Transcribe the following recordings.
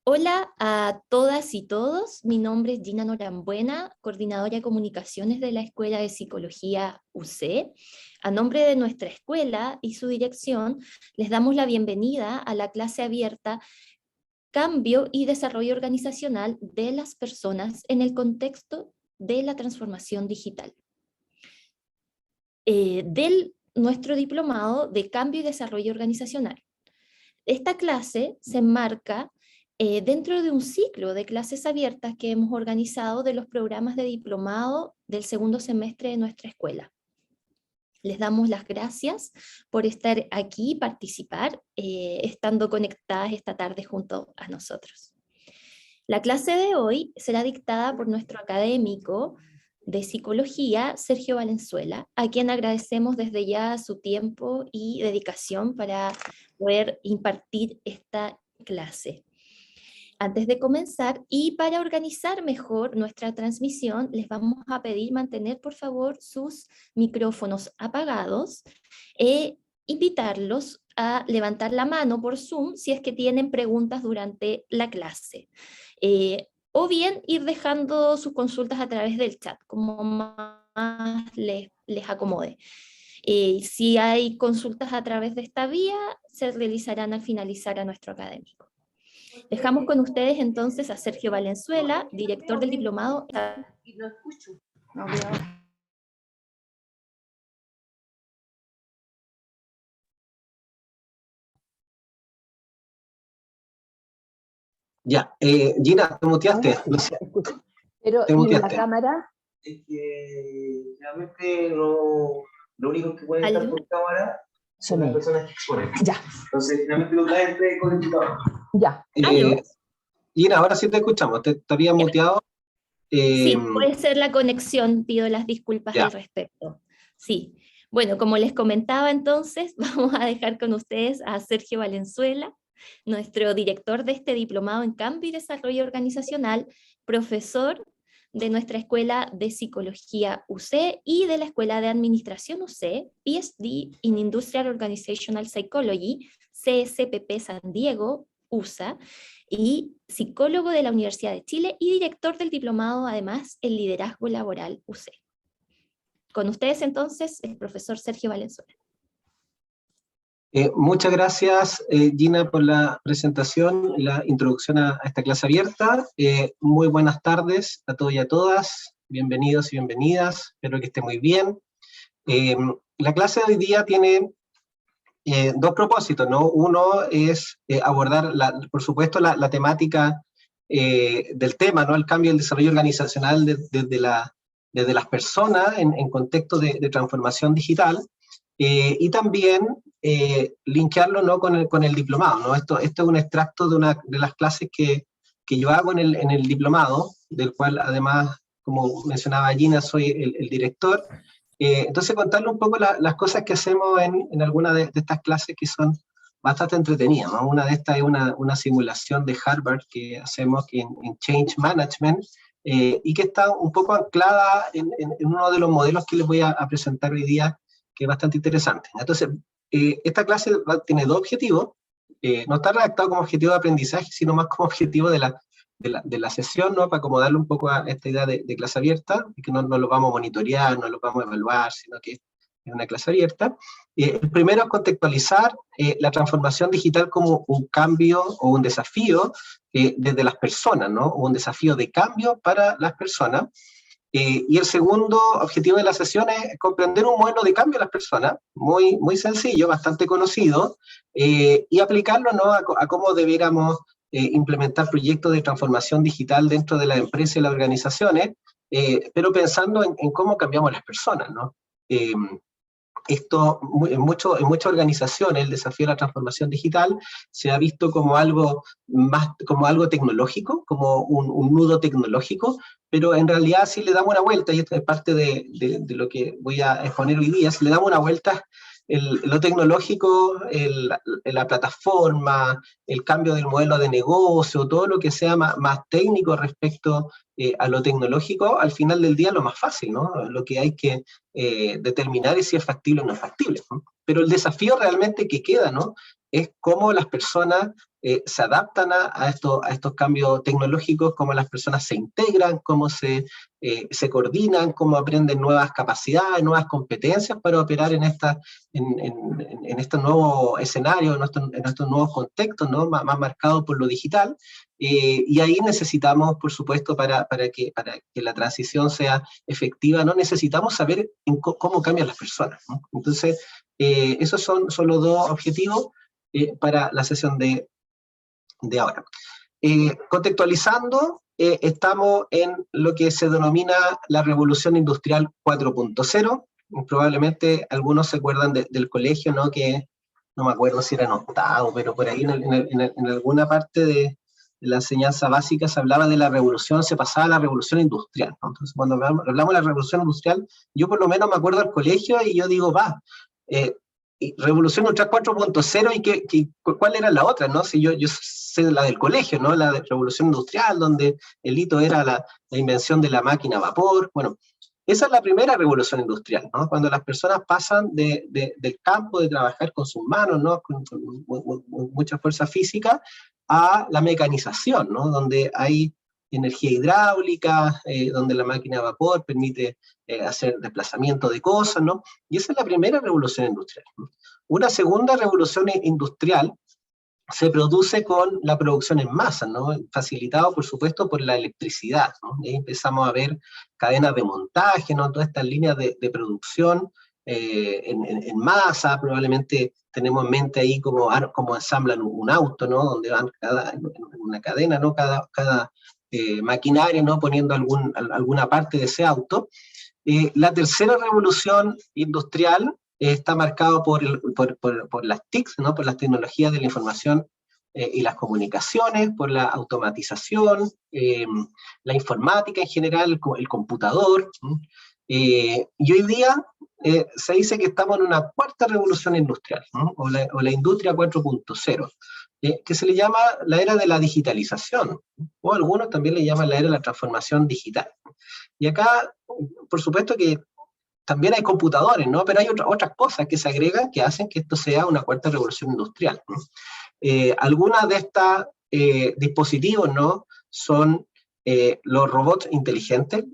Hola a todas y todos, mi nombre es Gina Norambuena, coordinadora de comunicaciones de la Escuela de Psicología UC. A nombre de nuestra escuela y su dirección, les damos la bienvenida a la clase abierta Cambio y Desarrollo Organizacional de las Personas en el contexto de la transformación digital. Nuestro diplomado de Cambio y Desarrollo Organizacional. Esta clase se enmarca dentro de un ciclo de clases abiertas que hemos organizado de los programas de diplomado del segundo semestre de nuestra escuela. Les damos las gracias por estar aquí y participar, estando conectadas esta tarde junto a nosotros. La clase de hoy será dictada por nuestro académico de psicología, Sergio Valenzuela, a quien agradecemos desde ya su tiempo y dedicación para poder impartir esta clase. Antes de comenzar y para organizar mejor nuestra transmisión, les vamos a pedir mantener por favor sus micrófonos apagados e invitarlos a levantar la mano por Zoom si es que tienen preguntas durante la clase. O bien ir dejando sus consultas a través del chat, como más les acomode. Si hay consultas a través de esta vía, se realizarán al finalizar a nuestro académico. Dejamos con ustedes entonces a Sergio Valenzuela, director del diplomado. No escucho. No veo. Ya, Gina, te muteaste. Pero, te ¿y muteaste. la cámara? Es que realmente lo único que puede estar por cámara son las personas que exponen. Ya. Entonces, finalmente lo traen con el computador. Ya. Gina, ahora sí te escuchamos. Te había muteado. Sí, puede ser la conexión, pido las disculpas al respecto. Sí. Bueno, como les comentaba entonces, vamos a dejar con ustedes a Sergio Valenzuela, nuestro director de este diplomado en Cambio y Desarrollo Organizacional, profesor de nuestra Escuela de Psicología UC y de la Escuela de Administración UC, PhD in Industrial Organizational Psychology, CSPP San Diego, USA, y psicólogo de la Universidad de Chile y director del diplomado además en Liderazgo Laboral UC. Con ustedes entonces el profesor Sergio Valenzuela. Muchas gracias, Gina, por la presentación y la introducción a esta clase abierta. Muy buenas tardes a todos y a todas. Bienvenidos y bienvenidas. Espero que esté muy bien. La clase de hoy día tiene dos propósitos, ¿no? Uno es abordar, por supuesto, la temática del tema, ¿no? El cambio y el desarrollo organizacional desde las personas en contexto de transformación digital. Y también linkearlo, ¿no? con el diplomado, ¿no? Esto es un extracto de las clases que yo hago en el diplomado, del cual además, como mencionaba Gina, soy el director. Entonces contarle un poco las cosas que hacemos en algunas de estas clases que son bastante entretenidas, ¿no? Una de estas es una simulación de Harvard que hacemos en Change Management, y que está un poco anclada en uno de los modelos que les voy a presentar hoy día, que es bastante interesante. Entonces, esta clase tiene dos objetivos. No está redactado como objetivo de aprendizaje, sino más como objetivo de la sesión, ¿no? Para acomodarlo un poco a esta idea de clase abierta, y que no lo vamos a monitorear, no lo vamos a evaluar, sino que es una clase abierta. El primero es contextualizar la transformación digital como un cambio o un desafío desde las personas, ¿no? O un desafío de cambio para las personas. Y el segundo objetivo de la sesión es comprender un modelo de cambio a las personas, muy, muy sencillo, bastante conocido, y aplicarlo, ¿no? a cómo debiéramos implementar proyectos de transformación digital dentro de las empresas y las organizaciones, pero pensando en cómo cambiamos las personas, ¿no? Esto en muchas organizaciones, el desafío de la transformación digital se ha visto como algo tecnológico, como un nudo tecnológico, pero en realidad si le damos una vuelta, y esto es parte de lo que voy a exponer hoy día, si le damos una vuelta, lo tecnológico, la plataforma, el cambio del modelo de negocio, todo lo que sea más técnico respecto a lo tecnológico, al final del día lo más fácil, ¿no? Lo que hay que determinar es si es factible o no es factible, ¿no? Pero el desafío realmente que queda, ¿no? Es cómo las personas se adaptan a estos cambios tecnológicos, cómo las personas se integran, cómo se coordinan, cómo aprenden nuevas capacidades, nuevas competencias para operar en este nuevo escenario, en estos nuevos contextos, ¿no? más marcados por lo digital. Y ahí necesitamos, por supuesto, para que la transición sea efectiva, no necesitamos saber cómo cambian las personas, ¿no? Entonces, esos son los dos objetivos para la sesión de ahora. Contextualizando, estamos en lo que se denomina la Revolución Industrial 4.0. Probablemente algunos se acuerdan del colegio, ¿no? Que no me acuerdo si era en octavo, pero por ahí en alguna parte de la enseñanza básica se hablaba de la revolución, se pasaba a la revolución industrial, ¿no? Entonces, cuando hablamos de la revolución industrial, yo por lo menos me acuerdo del colegio y yo digo, Revolución Industrial 4.0 y ¿cuál era la otra? ¿No? Si yo sé la del colegio, ¿no? La de Revolución Industrial, donde el hito era la invención de la máquina a vapor. Bueno, esa es la primera revolución industrial, ¿no? Cuando las personas pasan del campo de trabajar con sus manos, ¿no? con mucha fuerza física, a la mecanización, ¿no? Donde hay energía hidráulica, donde la máquina a vapor permite hacer desplazamiento de cosas, ¿no? Y esa es la primera revolución industrial, ¿no? Una segunda revolución industrial se produce con la producción en masa, ¿no? Facilitado, por supuesto, por la electricidad, ¿no? Y ahí empezamos a ver cadenas de montaje, ¿no? Todas estas líneas de producción en masa. Probablemente tenemos en mente ahí cómo ensamblan un auto, ¿no? Donde van en una cadena, ¿no? Cada maquinaria, ¿no? Poniendo alguna parte de ese auto. La tercera revolución industrial está marcado por las TICs, ¿no? Por las tecnologías de la información y las comunicaciones, por la automatización, la informática en general, el computador. Y hoy día se dice que estamos en una cuarta revolución industrial, ¿no? o la industria 4.0, que se le llama la era de la digitalización, o algunos también le llaman la era de la transformación digital. Y acá, por supuesto que también hay computadores, ¿no? Pero hay otras cosas que se agregan que hacen que esto sea una cuarta revolución industrial, ¿no? Algunas de estos dispositivos, ¿no? Son los robots inteligentes,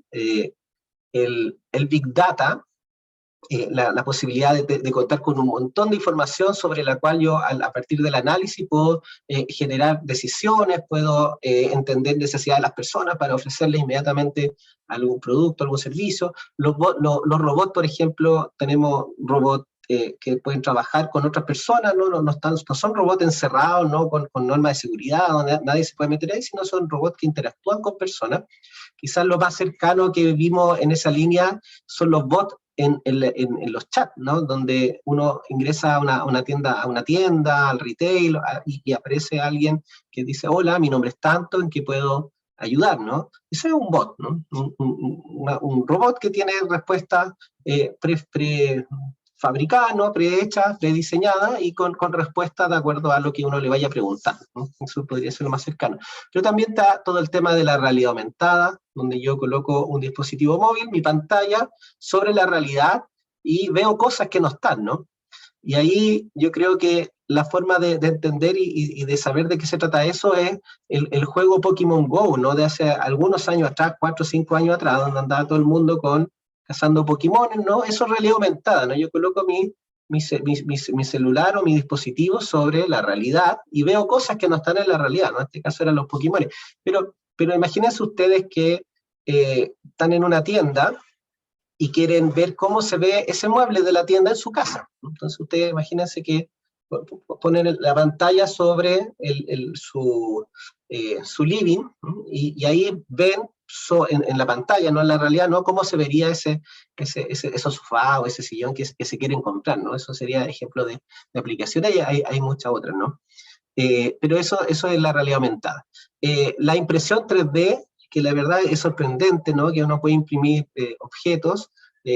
el Big Data, la posibilidad de contar con un montón de información sobre la cual yo, a partir del análisis, puedo generar decisiones, puedo entender necesidades de las personas para ofrecerles inmediatamente algún producto, algún servicio. Los robots, por ejemplo, tenemos robots que pueden trabajar con otras personas, no son robots encerrados, ¿no? con normas de seguridad, donde nadie se puede meter ahí, sino son robots que interactúan con personas. Quizás lo más cercano que vimos en esa línea son los bots en los chats, ¿no? Donde uno ingresa a una tienda, al retail, y aparece alguien que dice, hola, mi nombre es tanto, ¿en qué puedo ayudar? ¿No? Eso es un bot, ¿no? Un robot que tiene respuestas prefabricadas, ¿no? Prehechas, prediseñadas, y con respuestas de acuerdo a lo que uno le vaya a preguntar, ¿no? Eso podría ser lo más cercano. Pero también está todo el tema de la realidad aumentada, donde yo coloco un dispositivo móvil, mi pantalla, sobre la realidad, y veo cosas que no están, ¿no? Y ahí yo creo que la forma de entender y de saber de qué se trata eso es el juego Pokémon Go, ¿no? De hace algunos años atrás, 4 o 5 años atrás, donde andaba todo el mundo cazando Pokémon, ¿no? Eso es realidad aumentada, ¿no? Yo coloco mi celular o mi dispositivo sobre la realidad y veo cosas que no están en la realidad, ¿no? En este caso eran los Pokémon. Pero imagínense ustedes que están en una tienda y quieren ver cómo se ve ese mueble de la tienda en su casa. Entonces ustedes imagínense que ponen la pantalla sobre su living, ¿no? Y ahí ven en la pantalla, no en la realidad, ¿no? Cómo se vería ese sofá o ese sillón que se quieren comprar, ¿no? Eso sería ejemplo de aplicación. Hay muchas otras, ¿no? Pero eso es la realidad aumentada. La impresión 3D, que la verdad es sorprendente, ¿no? Que uno puede imprimir objetos,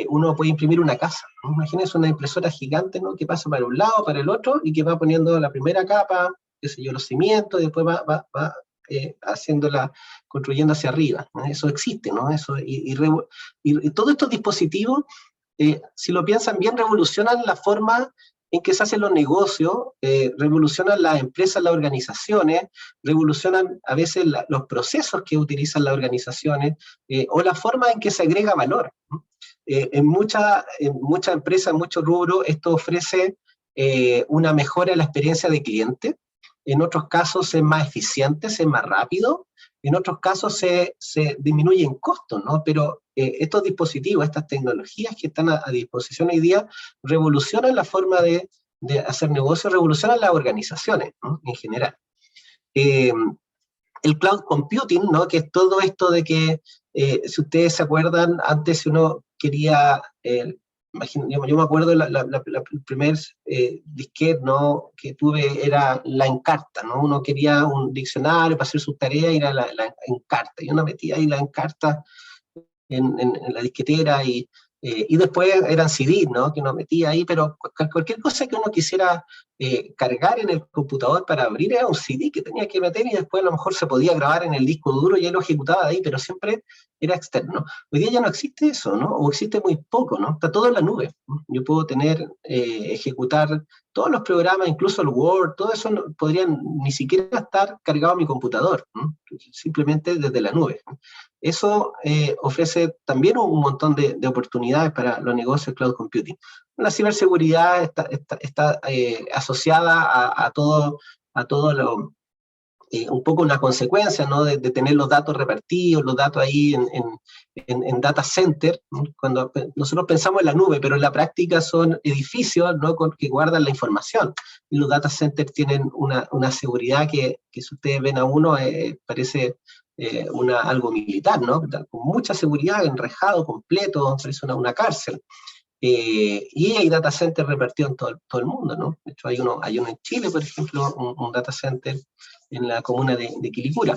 uno puede imprimir una casa, ¿no? Imagínense una impresora gigante, ¿no? Que pasa para un lado, para el otro, y que va poniendo la primera capa, qué sé yo, los cimientos, y después va construyendo hacia arriba, ¿no? Eso existe, ¿no? Y todos estos dispositivos, si lo piensan bien, revolucionan la forma en que se hacen los negocios, revolucionan las empresas, las organizaciones, revolucionan a veces los procesos que utilizan las organizaciones, o la forma en que se agrega valor. En muchas empresas, en muchos rubros, esto ofrece una mejora en la experiencia de cliente. En otros casos es más eficiente, es más rápido. En otros casos se disminuyen costos, ¿no? Pero estos dispositivos, estas tecnologías que están a disposición hoy día, revolucionan la forma de hacer negocios, revolucionan las organizaciones, ¿no? En general. El cloud computing, ¿no? Que es todo esto de que, si ustedes se acuerdan, antes uno quería, yo me acuerdo, el primer disquete, ¿no? Que tuve era la Encarta, ¿no? Uno quería un diccionario para hacer sus tareas y era la Encarta, y uno metía ahí la Encarta en la disquetera, y después eran CDs, ¿no? Que uno metía ahí, pero cualquier cosa que uno quisiera cargar en el computador para abrir era un CD que tenía que meter, y después a lo mejor se podía grabar en el disco duro y él lo ejecutaba de ahí, pero siempre era externo. Hoy día ya no existe eso, ¿no? O existe muy poco, ¿no? Está todo en la nube, ¿no? Yo puedo ejecutar todos los programas, incluso el Word, todo eso podrían ni siquiera estar cargado en mi computador, ¿no? Simplemente desde la nube, ¿no? Eso ofrece también un montón de oportunidades para los negocios cloud computing. La ciberseguridad está asociada a todo lo, un poco una consecuencia, ¿no? de tener los datos repartidos, los datos ahí en data center. Cuando nosotros pensamos en la nube, pero en la práctica son edificios, ¿no? que guardan la información. Y los data centers tienen una seguridad que si ustedes ven a uno, parece algo militar, ¿no? Con mucha seguridad, enrejado, completo, parece una cárcel. Y hay data centers repartidos en todo el mundo, ¿no? De hecho, hay uno en Chile, por ejemplo, un data center en la comuna de Quilicura.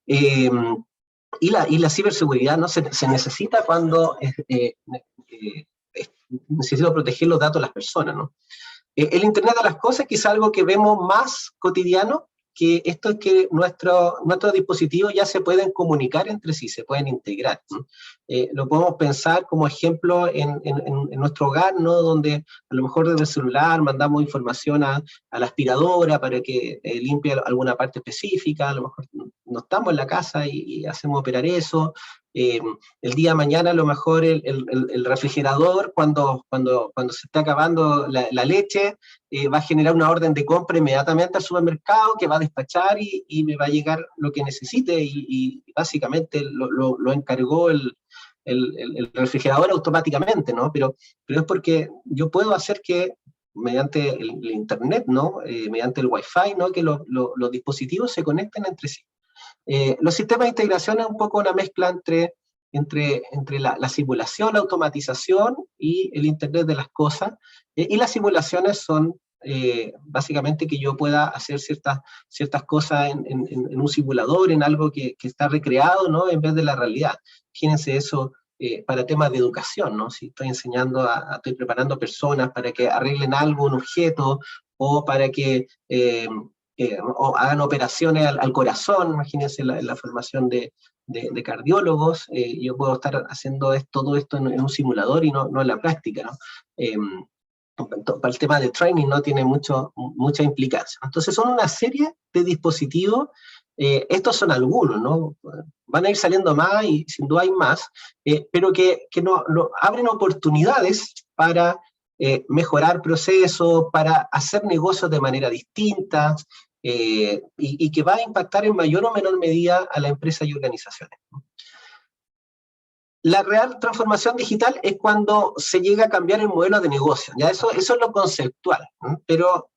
Y la ciberseguridad, ¿no? se necesita cuando necesito proteger los datos de las personas, ¿no? El Internet de las Cosas, que es algo que vemos más cotidiano, que esto es que nuestros dispositivos ya se pueden comunicar entre sí, se pueden integrar, ¿no? Lo podemos pensar como ejemplo en nuestro hogar, ¿no? Donde a lo mejor desde el celular mandamos información a la aspiradora para que limpie alguna parte específica, a lo mejor no estamos en la casa y hacemos operar eso. El día de mañana a lo mejor el refrigerador, cuando se está acabando la leche, va a generar una orden de compra inmediatamente al supermercado que va a despachar y me va a llegar lo que necesite, y básicamente lo encargó el refrigerador automáticamente, ¿no? Pero es porque yo puedo hacer que mediante el Internet, ¿no? Mediante el Wi-Fi, ¿no? Que los dispositivos se conecten entre sí. Los sistemas de integración es un poco una mezcla entre la simulación, la automatización y el Internet de las cosas, y las simulaciones son básicamente que yo pueda hacer ciertas cosas en un simulador, en algo que está recreado, ¿no? En vez de la realidad. Fíjense eso para temas de educación, ¿no? Si estoy estoy preparando personas para que arreglen algo, un objeto, o para que o hagan operaciones al corazón, imagínense la formación de cardiólogos, yo puedo estar haciendo todo esto en un simulador y no en la práctica, ¿no? Para el tema de training no tiene mucha implicancia. Entonces son una serie de dispositivos, estos son algunos, ¿no? Van a ir saliendo más y sin duda hay más, pero que abren oportunidades para mejorar procesos, para hacer negocios de manera distinta, y que va a impactar en mayor o menor medida a la empresa y organizaciones. La real transformación digital es cuando se llega a cambiar el modelo de negocio, ¿ya? Eso es lo conceptual, ¿no? Pero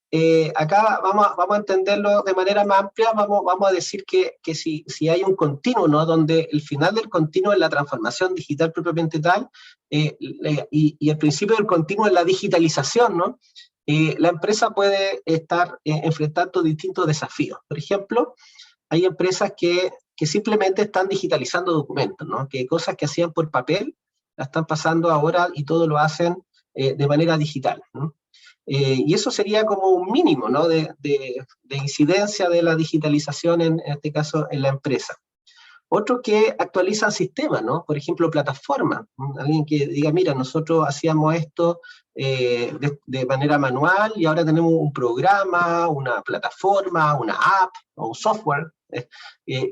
acá vamos a entenderlo de manera más amplia. Vamos a decir que si hay un continuo, ¿no? Donde el final del continuo es la transformación digital propiamente tal, y el principio del continuo es la digitalización, ¿no? La empresa puede estar enfrentando distintos desafíos. Por ejemplo, hay empresas que simplemente están digitalizando documentos, ¿no? Que cosas que hacían por papel las están pasando ahora y todo lo hacen de manera digital, ¿no? Y eso sería como un mínimo, ¿no? de incidencia de la digitalización, en este caso en la empresa. Otros que actualizan sistemas, ¿no? Por ejemplo, plataformas. Alguien que diga, mira, nosotros hacíamos esto de manera manual y ahora tenemos un programa, una plataforma, una app o un software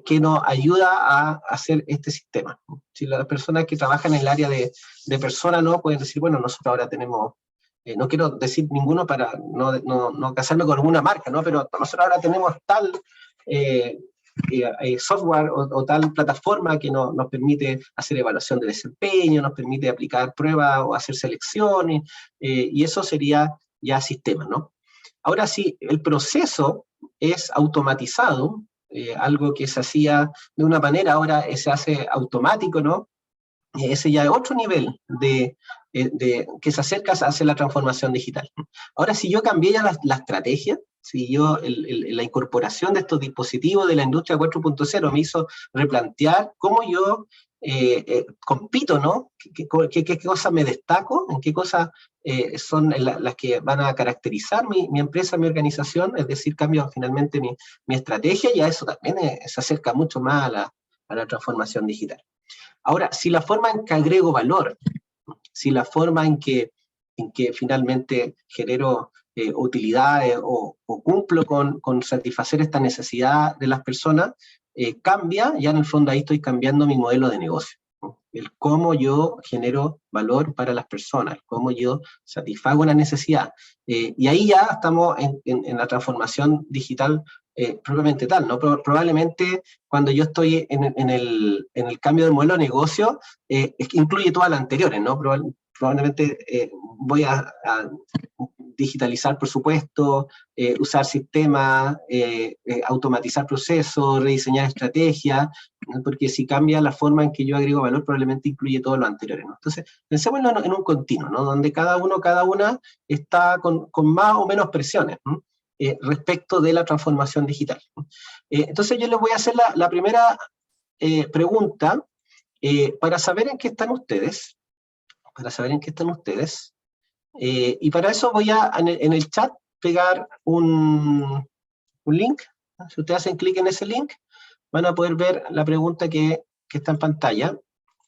que nos ayuda a hacer este sistema. Si las personas que trabajan en el área de personas, ¿no? Pueden decir, bueno, nosotros ahora tenemos, no quiero decir ninguno para no casarme con alguna marca, ¿no? Pero nosotros ahora tenemos tal software o tal plataforma que nos permite hacer evaluación de desempeño, nos permite aplicar pruebas o hacer selecciones, y eso sería ya sistema, ¿no? Ahora sí, el proceso es automatizado, algo que se hacía de una manera, ahora se hace automático, ¿no? Ese ya es otro nivel que se acerca hacia la transformación digital. Ahora, si yo cambié ya la estrategia, si yo la incorporación de estos dispositivos de la industria 4.0 me hizo replantear cómo yo compito, ¿no? ¿Qué cosas me destaco? ¿En qué cosas son las que van a caracterizar mi empresa, mi organización? Es decir, cambio finalmente mi estrategia, y a eso también se acerca mucho más a la transformación digital. Ahora, si la forma en que agrego valor, si la forma en que finalmente genero utilidades o cumplo con satisfacer esta necesidad de las personas, cambia, ya en el fondo ahí estoy cambiando mi modelo de negocio, ¿no? El cómo yo genero valor para las personas, cómo yo satisfago una necesidad. Y ahí ya estamos en la transformación digital propiamente tal, ¿no? Probablemente cuando yo estoy en el cambio de modelo de negocio, es que incluye todas las anteriores, ¿no? Probablemente voy a digitalizar, por supuesto, usar sistemas, automatizar procesos, rediseñar estrategias, ¿no? Porque si cambia la forma en que yo agrego valor, probablemente incluye todo lo anterior, ¿no? Entonces, pensémoslo en un continuo, ¿no? Donde cada una está con más o menos presiones, ¿no? Respecto de la transformación digital. Entonces yo les voy a hacer la primera pregunta para saber en qué están ustedes, y para eso voy a en el chat pegar un link. Si ustedes hacen clic en ese link, van a poder ver la pregunta que está en pantalla,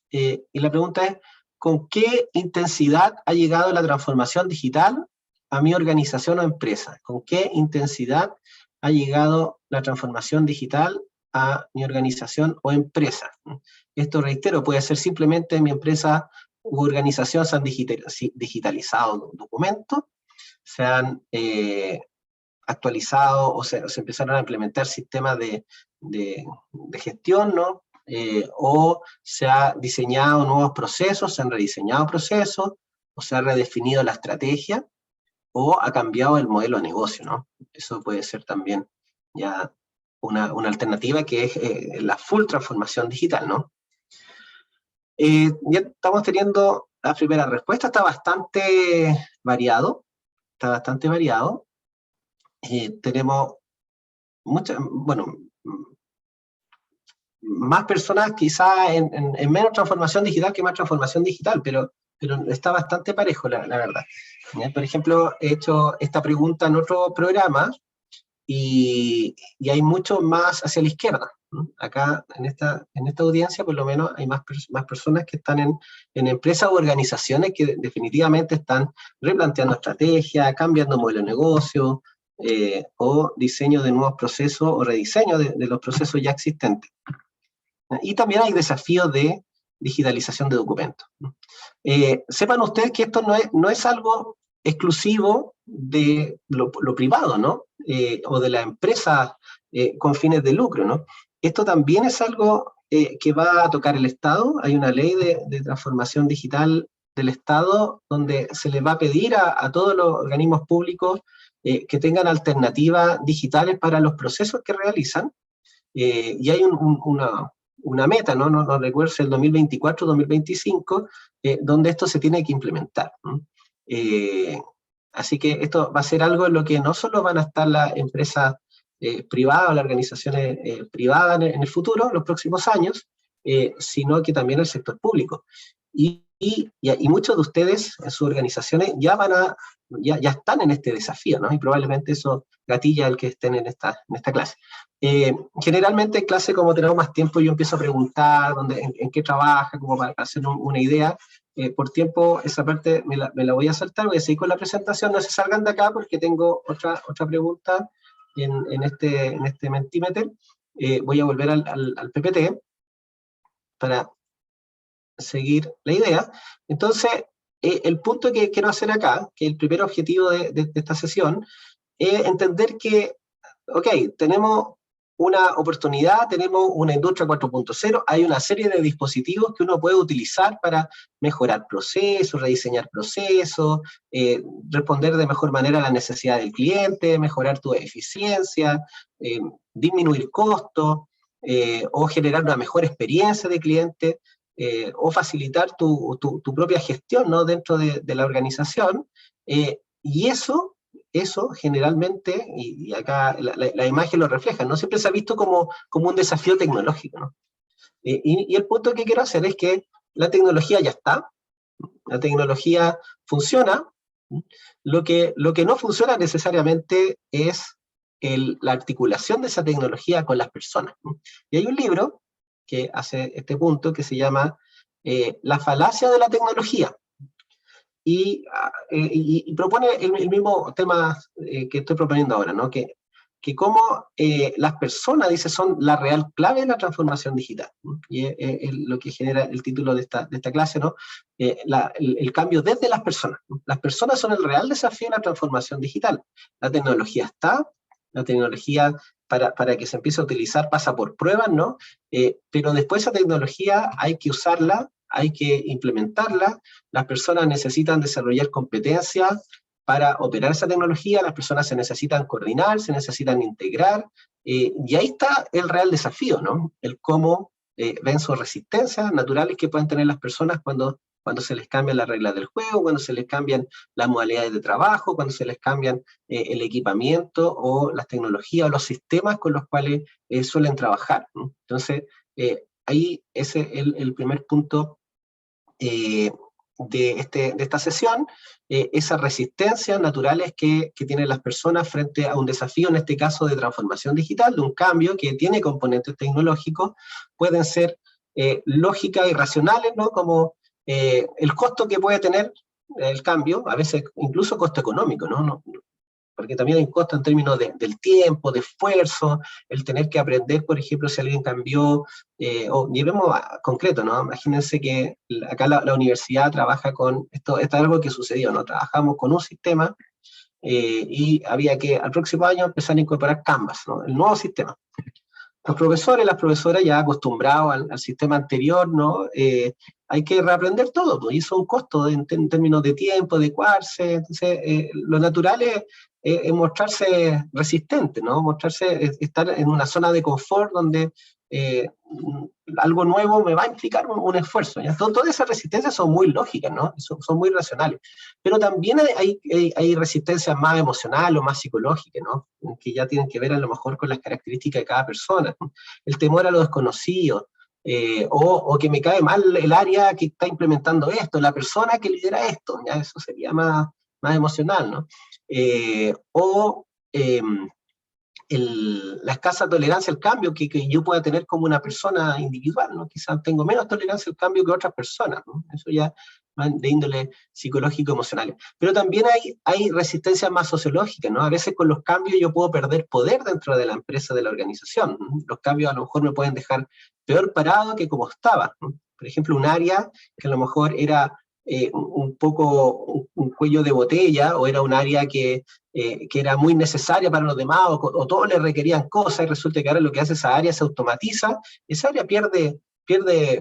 y la pregunta es: ¿con qué intensidad ha llegado la transformación digital a mi organización o empresa? ¿Con qué intensidad ha llegado la transformación digital a mi organización o empresa? Esto, reitero, puede ser simplemente mi empresa u organización se han digitalizado documentos, se han actualizado o se empezaron a implementar sistemas de gestión, ¿no? O se ha diseñado nuevos procesos, se han rediseñado procesos, o se ha redefinido la estrategia, o ha cambiado el modelo de negocio, ¿no? Eso puede ser también ya una alternativa, que es la full transformación digital, ¿no? Ya estamos teniendo la primera respuesta, está bastante variado, tenemos muchas, bueno, más personas quizá en menos transformación digital que más transformación digital, pero está bastante parejo, la verdad. Por ejemplo, he hecho esta pregunta en otro programa, y hay mucho más hacia la izquierda, ¿no? Acá, en esta audiencia, por lo menos, hay más personas que están en empresas u organizaciones que definitivamente están replanteando estrategias, cambiando modelo de negocio, o diseño de nuevos procesos, o rediseño de los procesos ya existentes. Y también hay desafíos de digitalización de documentos. Sepan ustedes que esto no es algo exclusivo de lo privado, ¿no? O de la empresa con fines de lucro, ¿no? Esto también es algo que va a tocar el Estado. Hay una ley de transformación digital del Estado donde se les va a pedir a todos los organismos públicos que tengan alternativas digitales para los procesos que realizan, y hay una meta, no recuerdo si el 2024 o 2025, donde esto se tiene que implementar, ¿no? Así que esto va a ser algo en lo que no solo van a estar las empresas privadas o las organizaciones privadas en el futuro, en los próximos años, sino que también el sector público. Y Y muchos de ustedes en sus organizaciones ya están en este desafío, ¿no? Y probablemente eso gatilla el que estén en esta clase. Generalmente en clase, como tenemos más tiempo, yo empiezo a preguntar en qué trabaja, como para hacer una idea. Por tiempo, esa parte me la voy a saltar, voy a seguir con la presentación, no se salgan de acá porque tengo otra pregunta en este Mentimeter. Voy a volver al PPT para seguir la idea. Entonces, el punto que quiero hacer acá, que el primer objetivo de esta sesión, es entender que, ok, tenemos una oportunidad, tenemos una industria 4.0, hay una serie de dispositivos que uno puede utilizar para mejorar procesos, rediseñar procesos, responder de mejor manera a la necesidad del cliente, mejorar tu eficiencia, disminuir costos, o generar una mejor experiencia de cliente, o facilitar tu propia gestión, ¿no? Dentro de la organización, y eso generalmente, y acá la imagen lo refleja, ¿no? Siempre se ha visto como un desafío tecnológico, ¿no? Y el punto que quiero hacer es que la tecnología ya está, la tecnología funciona, lo que no funciona necesariamente es la articulación de esa tecnología con las personas, ¿no? Y hay un libro que hace este punto que se llama La falacia de la tecnología, y propone el mismo tema que estoy proponiendo ahora, ¿no? Que cómo las personas, dice, son la real clave de la transformación digital, ¿no? Y es lo que genera el título de esta clase, ¿no? El cambio desde las personas, ¿no? Las personas son el real desafío de la transformación digital. La tecnología está, la tecnología para que se empiece a utilizar pasa por pruebas, ¿no? Pero después esa tecnología hay que usarla, hay que implementarla, las personas necesitan desarrollar competencias para operar esa tecnología, las personas se necesitan coordinar, se necesitan integrar, y ahí está el real desafío, ¿no? El cómo ven sus resistencias naturales que pueden tener las personas cuando se les cambian las reglas del juego, cuando se les cambian las modalidades de trabajo, cuando se les cambian el equipamiento o las tecnologías o los sistemas con los cuales suelen trabajar, ¿no? Entonces, ahí ese es el primer punto de esta sesión, esas resistencias naturales que tienen las personas frente a un desafío, en este caso de transformación digital, de un cambio que tiene componentes tecnológicos, pueden ser lógicas y racionales, ¿no? Como el costo que puede tener el cambio, a veces incluso costo económico, ¿no? Porque también hay un costo en términos del tiempo, de esfuerzo, el tener que aprender, por ejemplo, si alguien cambió, o llevemos a concreto, ¿no? Imagínense que acá la universidad trabaja con, esto es algo que sucedió, ¿no? Trabajamos con un sistema, y había que al próximo año empezar a incorporar Canvas, ¿no? El nuevo sistema. Los profesores, las profesoras ya acostumbrados al sistema anterior, ¿no? Hay que reaprender todo, pues, y eso es un costo en términos de tiempo, adecuarse. Entonces, lo natural es mostrarse resistente, ¿no? Estar en una zona de confort donde algo nuevo me va a implicar un esfuerzo, ¿ya? Todas esas resistencias son muy lógicas, ¿no? Son muy racionales. Pero también hay resistencias más emocionales o más psicológicas, ¿no? Que ya tienen que ver a lo mejor con las características de cada persona, ¿no? El temor a lo desconocido, o que me cae mal el área que está implementando esto, la persona que lidera esto, ¿ya? Eso sería más emocional, ¿no? La escasa tolerancia al cambio que yo pueda tener como una persona individual, ¿no? Quizás tengo menos tolerancia al cambio que otras personas, ¿no? Eso ya de índole psicológico-emocional. Pero también hay resistencias más sociológicas, ¿no? A veces con los cambios yo puedo perder poder dentro de la empresa, de la organización, ¿no? Los cambios a lo mejor me pueden dejar peor parado que como estaba, ¿no? Por ejemplo, un área que a lo mejor era un poco un cuello de botella, o era un área que era muy necesaria para los demás, o todos le requerían cosas, y resulta que ahora lo que hace esa área se automatiza, esa área pierde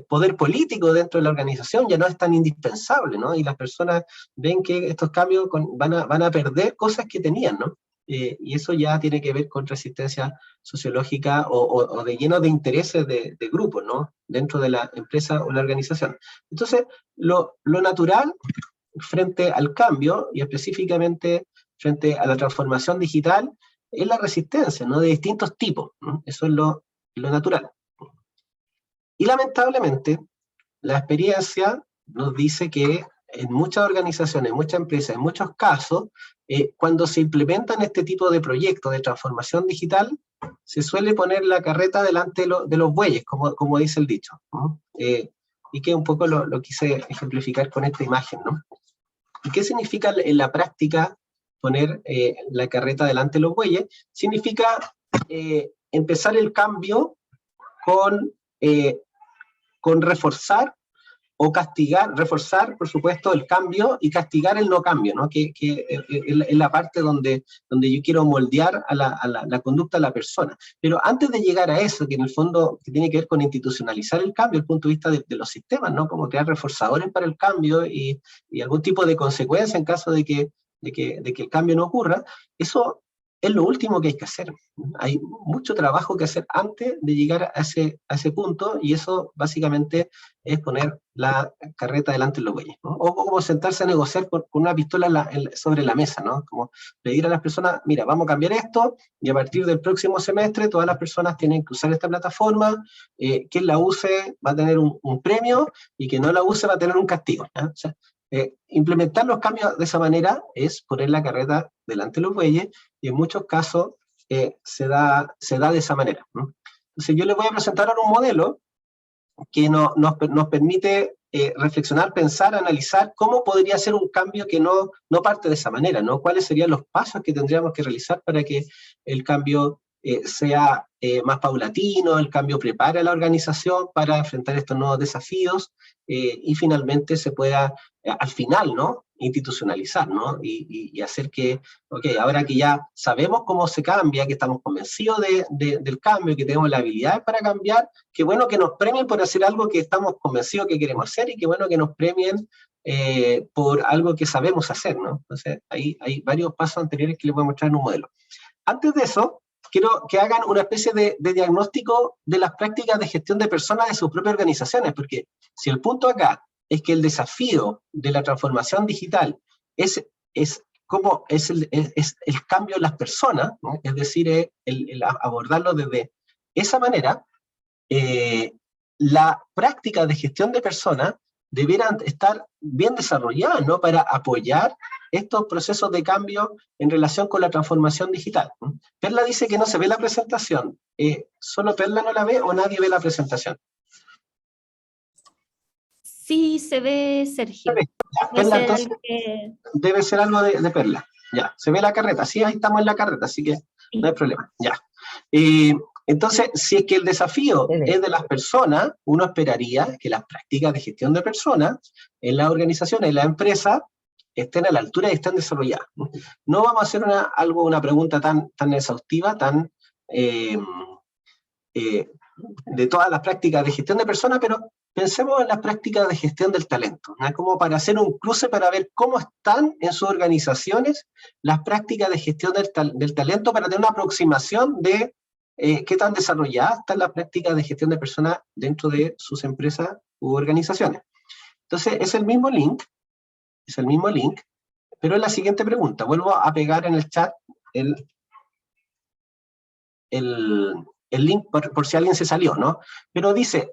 poder político dentro de la organización, ya no es tan indispensable, ¿no? Y las personas ven que estos cambios van a perder cosas que tenían, ¿no? Y eso ya tiene que ver con resistencia sociológica o de lleno de intereses de grupos, ¿no? Dentro de la empresa o la organización. Entonces, lo natural frente al cambio, y específicamente frente a la transformación digital, es la resistencia, ¿no? De distintos tipos, ¿no? Eso es lo natural. Y lamentablemente, la experiencia nos dice que en muchas organizaciones, en muchas empresas, en muchos casos, cuando se implementan este tipo de proyectos de transformación digital, se suele poner la carreta delante de los bueyes, como dice el dicho, ¿no? Y que un poco lo quise ejemplificar con esta imagen, ¿no? ¿Y qué significa en la práctica poner la carreta delante de los bueyes? Significa empezar el cambio con reforzar o castigar, reforzar, por supuesto, el cambio y castigar el no cambio, ¿no? Que es la parte donde yo quiero moldear a la conducta de la persona. Pero antes de llegar a eso, que en el fondo que tiene que ver con institucionalizar el cambio, desde el punto de vista de los sistemas, ¿no? Como crear reforzadores para el cambio y algún tipo de consecuencia en caso de que el cambio no ocurra, eso es lo último que hay que hacer. Hay mucho trabajo que hacer antes de llegar a ese punto, y eso básicamente es poner la carreta delante de los bueyes, ¿no? O como sentarse a negociar con una pistola sobre la mesa, ¿no? Como pedir a las personas, mira, vamos a cambiar esto, y a partir del próximo semestre todas las personas tienen que usar esta plataforma, quien la use va a tener un premio, y quien no la use va a tener un castigo, ¿no? O sea, implementar los cambios de esa manera es poner la carreta delante de los bueyes, y en muchos casos se da de esa manera, ¿no? Entonces yo les voy a presentar ahora un modelo que nos permite reflexionar, pensar, analizar cómo podría ser un cambio que no parte de esa manera, ¿no? ¿Cuáles serían los pasos que tendríamos que realizar para que el cambio sea más paulatino, el cambio prepare a la organización para enfrentar estos nuevos desafíos, y finalmente se pueda, al final, ¿no? Institucionalizar, ¿no? Y hacer que, ok, ahora que ya sabemos cómo se cambia, que estamos convencidos del cambio, que tenemos la habilidad para cambiar, qué bueno que nos premien por hacer algo que estamos convencidos que queremos hacer, y qué bueno que nos premien por algo que sabemos hacer, ¿no? Entonces, hay varios pasos anteriores que les voy a mostrar en un modelo. Antes de eso, quiero que hagan una especie de diagnóstico de las prácticas de gestión de personas de sus propias organizaciones, porque si el punto acá es que el desafío de la transformación digital es el cambio en las personas, ¿no? Es decir, el abordarlo desde esa manera, la práctica de gestión de personas debieran estar bien desarrolladas, ¿no? Para apoyar estos procesos de cambio en relación con la transformación digital. Perla dice que no se ve la presentación. ¿Solo Perla no la ve o nadie ve la presentación? Sí, se ve, Sergio. Se ve. Ya, Perla, entonces, debe ser algo de Perla. Ya, se ve la carreta. Sí, ahí estamos en la carreta, así que no hay problema. Ya. Entonces, si es que el desafío es de las personas, uno esperaría que las prácticas de gestión de personas en las organizaciones, en la empresa, estén a la altura y estén desarrolladas. No vamos a hacer una pregunta tan exhaustiva, de todas las prácticas de gestión de personas, pero pensemos en las prácticas de gestión del talento, ¿no? Como para hacer un cruce para ver cómo están en sus organizaciones las prácticas de gestión del talento, para tener una aproximación de qué tan desarrolladas están las prácticas de gestión de personas dentro de sus empresas u organizaciones. Entonces, es el mismo link, pero es la siguiente pregunta. Vuelvo a pegar en el chat el link por si alguien se salió, ¿no? Pero dice,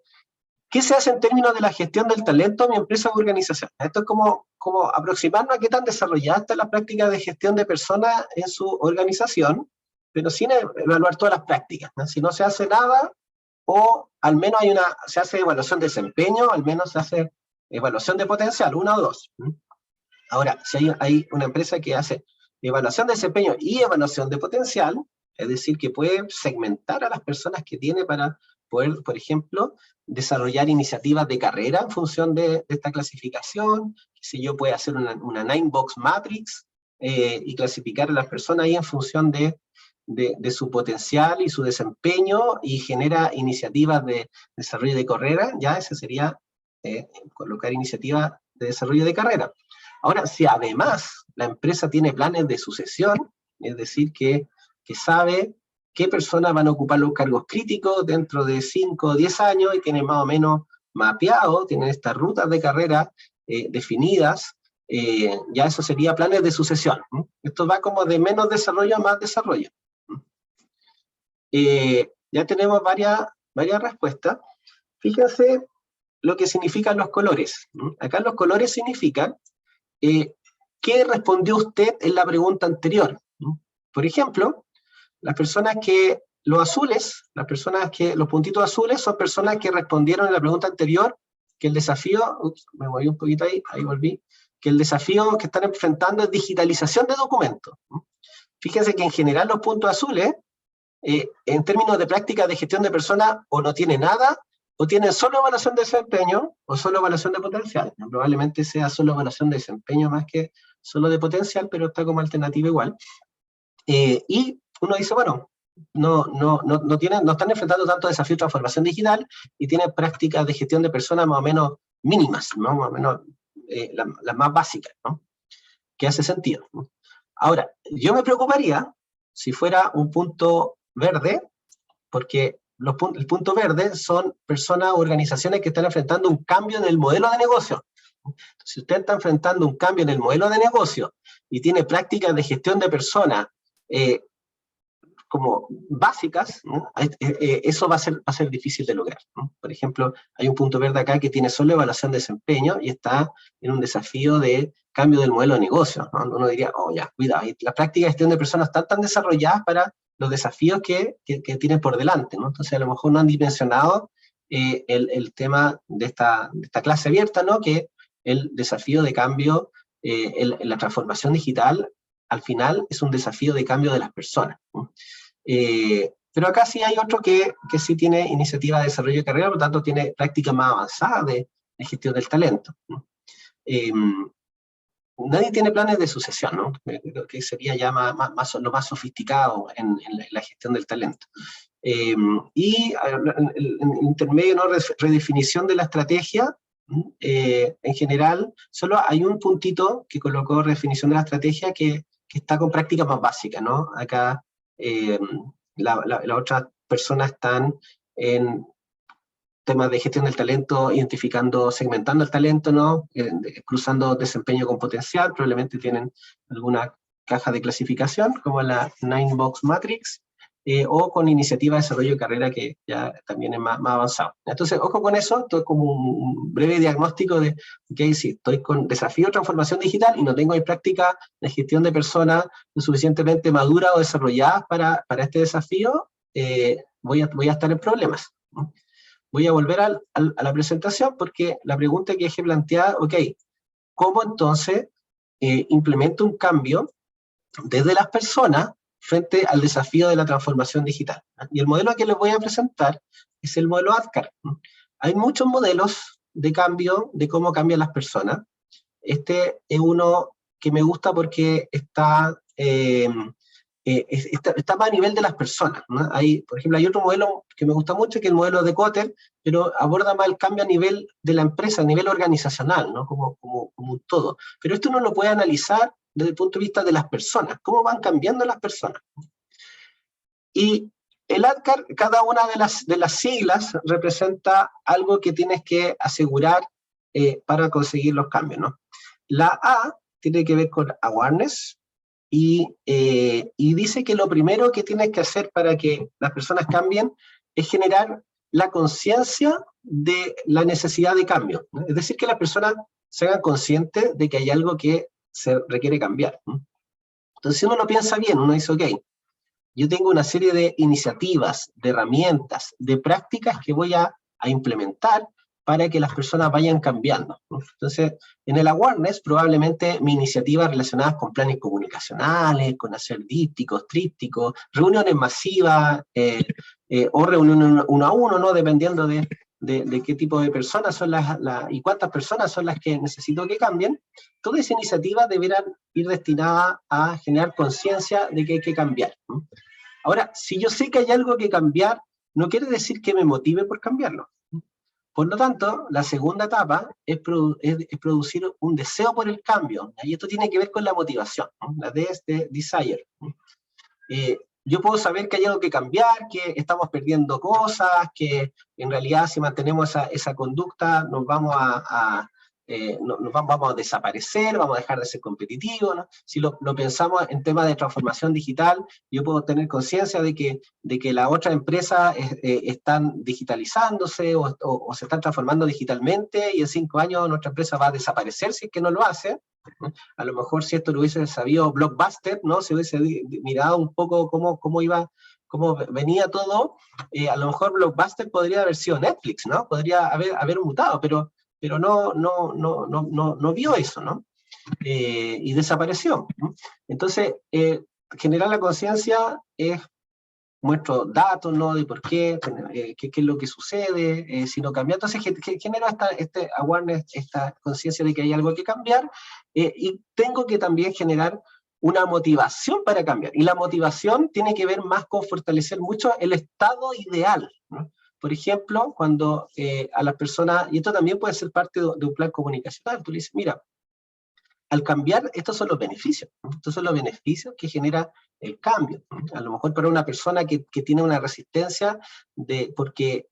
¿qué se hace en términos de la gestión del talento en mi empresa o organización? Esto es como aproximarnos a qué tan desarrollada está la práctica de gestión de personas en su organización, pero sin evaluar todas las prácticas, ¿no? Si no se hace nada, o al menos se hace evaluación de desempeño, al menos se hace evaluación de potencial, 1 o 2. Ahora, si hay una empresa que hace evaluación de desempeño y evaluación de potencial, es decir, que puede segmentar a las personas que tiene para poder, por ejemplo, desarrollar iniciativas de carrera en función de esta clasificación, si yo puedo hacer una 9-box matrix y clasificar a las personas ahí en función de su potencial y su desempeño, y genera iniciativas de desarrollo de carrera, ya ese sería colocar iniciativas de desarrollo de carrera. Ahora, si además la empresa tiene planes de sucesión, es decir, que sabe qué personas van a ocupar los cargos críticos dentro de 5 o 10 años, y tienen más o menos mapeado, tienen estas rutas de carrera definidas, ya eso sería planes de sucesión. Esto va como de menos desarrollo a más desarrollo. Ya tenemos varias respuestas. Fíjense lo que significan los colores. Acá los colores significan qué respondió usted en la pregunta anterior. Por ejemplo, las personas que, los azules, los puntitos azules son personas que respondieron en la pregunta anterior que el desafío, me moví un poquito ahí volví, que el desafío que están enfrentando es digitalización de documentos. Fíjense que en general los puntos azules, en términos de prácticas de gestión de personas, o no tienen nada, o tienen solo evaluación de desempeño, o solo evaluación de potencial. Probablemente sea solo evaluación de desempeño más que solo de potencial, pero está como alternativa igual. Y uno dice, bueno, no están enfrentando tanto desafío de transformación digital y tienen prácticas de gestión de personas más o menos mínimas, ¿no? Más o menos las más básicas, ¿no? Que hace sentido, ¿no? Ahora, yo me preocuparía si fuera un punto verde, porque el punto verde son personas o organizaciones que están enfrentando un cambio en el modelo de negocio. Si usted está enfrentando un cambio en el modelo de negocio y tiene prácticas de gestión de personas como básicas, ¿no? Eso va a ser difícil de lograr, ¿no? Por ejemplo, hay un punto verde acá que tiene solo evaluación de desempeño y está en un desafío de cambio del modelo de negocio, ¿no? Uno diría, oh, ya, cuidado, las prácticas de gestión de personas están tan desarrolladas para los desafíos que tienen por delante, ¿no? Entonces, a lo mejor no han dimensionado el tema de esta clase abierta, ¿no? Que el desafío de cambio, la transformación digital, al final, es un desafío de cambio de las personas, ¿no? Pero acá sí hay otro que sí tiene iniciativa de desarrollo de carrera, por lo tanto tiene práctica más avanzada de gestión del talento, ¿no? Nadie tiene planes de sucesión, ¿no? Creo que sería ya lo más sofisticado en la gestión del talento. Y en intermedio, ¿no? Redefinición de la estrategia. En general, solo hay un puntito que colocó redefinición de la estrategia que está con prácticas más básicas, ¿no? Acá las otras personas están en temas de gestión del talento, identificando, segmentando el talento, ¿no? Cruzando desempeño con potencial, probablemente tienen alguna caja de clasificación, como la 9-Box Matrix, o con iniciativa de desarrollo de carrera que ya también es más avanzado. Entonces, ojo con eso, esto es como un breve diagnóstico de, ok, si estoy con desafío de transformación digital y no tengo en práctica de gestión de personas lo suficientemente maduras o desarrolladas para este desafío, voy a estar en problemas, ¿no? Voy a volver a la presentación porque la pregunta que dejé planteada, ok, ¿cómo entonces implemento un cambio desde las personas frente al desafío de la transformación digital? Y el modelo que les voy a presentar es el modelo ADKAR. Hay muchos modelos de cambio, de cómo cambian las personas. Este es uno que me gusta porque está más a nivel de las personas, ¿no? Por ejemplo, hay otro modelo que me gusta mucho, que es el modelo de Kotter, pero aborda más el cambio a nivel de la empresa, a nivel organizacional, ¿no? Como un todo. Pero esto uno lo puede analizar desde el punto de vista de las personas, cómo van cambiando las personas. Y el ADKAR, cada una de las siglas representa algo que tienes que asegurar para conseguir los cambios, ¿no? La A tiene que ver con awareness, y dice que lo primero que tienes que hacer para que las personas cambien es generar la conciencia de la necesidad de cambio, ¿no? Es decir, que las personas se hagan conscientes de que hay algo que se requiere cambiar, ¿no? Entonces, si uno lo piensa bien, uno dice, ok, yo tengo una serie de iniciativas, de herramientas, de prácticas que voy a implementar para que las personas vayan cambiando, ¿no? Entonces, en el awareness, probablemente mi iniciativa relacionadas con planes comunicacionales, con hacer dípticos, trípticos, reuniones masivas, o reuniones uno a uno, ¿no? Dependiendo de qué tipo de personas son y cuántas personas son las que necesito que cambien. Todas esas iniciativas deberán ir destinadas a generar conciencia de que hay que cambiar, ¿no? Ahora, si yo sé que hay algo que cambiar, no quiere decir que me motive por cambiarlo. Por lo tanto, la segunda etapa es producir un deseo por el cambio, y esto tiene que ver con la motivación, ¿no? La D es de desire. Yo puedo saber que hay algo que cambiar, que estamos perdiendo cosas, que en realidad si mantenemos esa conducta nos vamos a vamos a desaparecer, vamos a dejar de ser competitivos, ¿no? Si lo pensamos en temas de transformación digital, yo puedo tener conciencia de que las otras empresas están digitalizándose o se están transformando digitalmente, y en 5 años nuestra empresa va a desaparecer si es que no lo hace. A lo mejor si esto lo hubiese sabido Blockbuster, ¿no? Si hubiese mirado un poco cómo venía todo, a lo mejor Blockbuster podría haber sido Netflix, ¿no? Podría haber mutado, pero no vio eso, ¿no? Y desapareció, ¿no? Entonces, generar la conciencia es muestro datos, ¿no? De por qué es lo que sucede, si no cambia. Entonces, genera este awareness, esta conciencia de que hay algo que cambiar, y tengo que también generar una motivación para cambiar. Y la motivación tiene que ver más con fortalecer mucho el estado ideal, ¿no? Por ejemplo, cuando a las personas, y esto también puede ser parte de un plan comunicacional, tú le dices, mira, al cambiar, estos son los beneficios, ¿no? Estos son los beneficios que genera el cambio, ¿no? A lo mejor para una persona que tiene una resistencia porque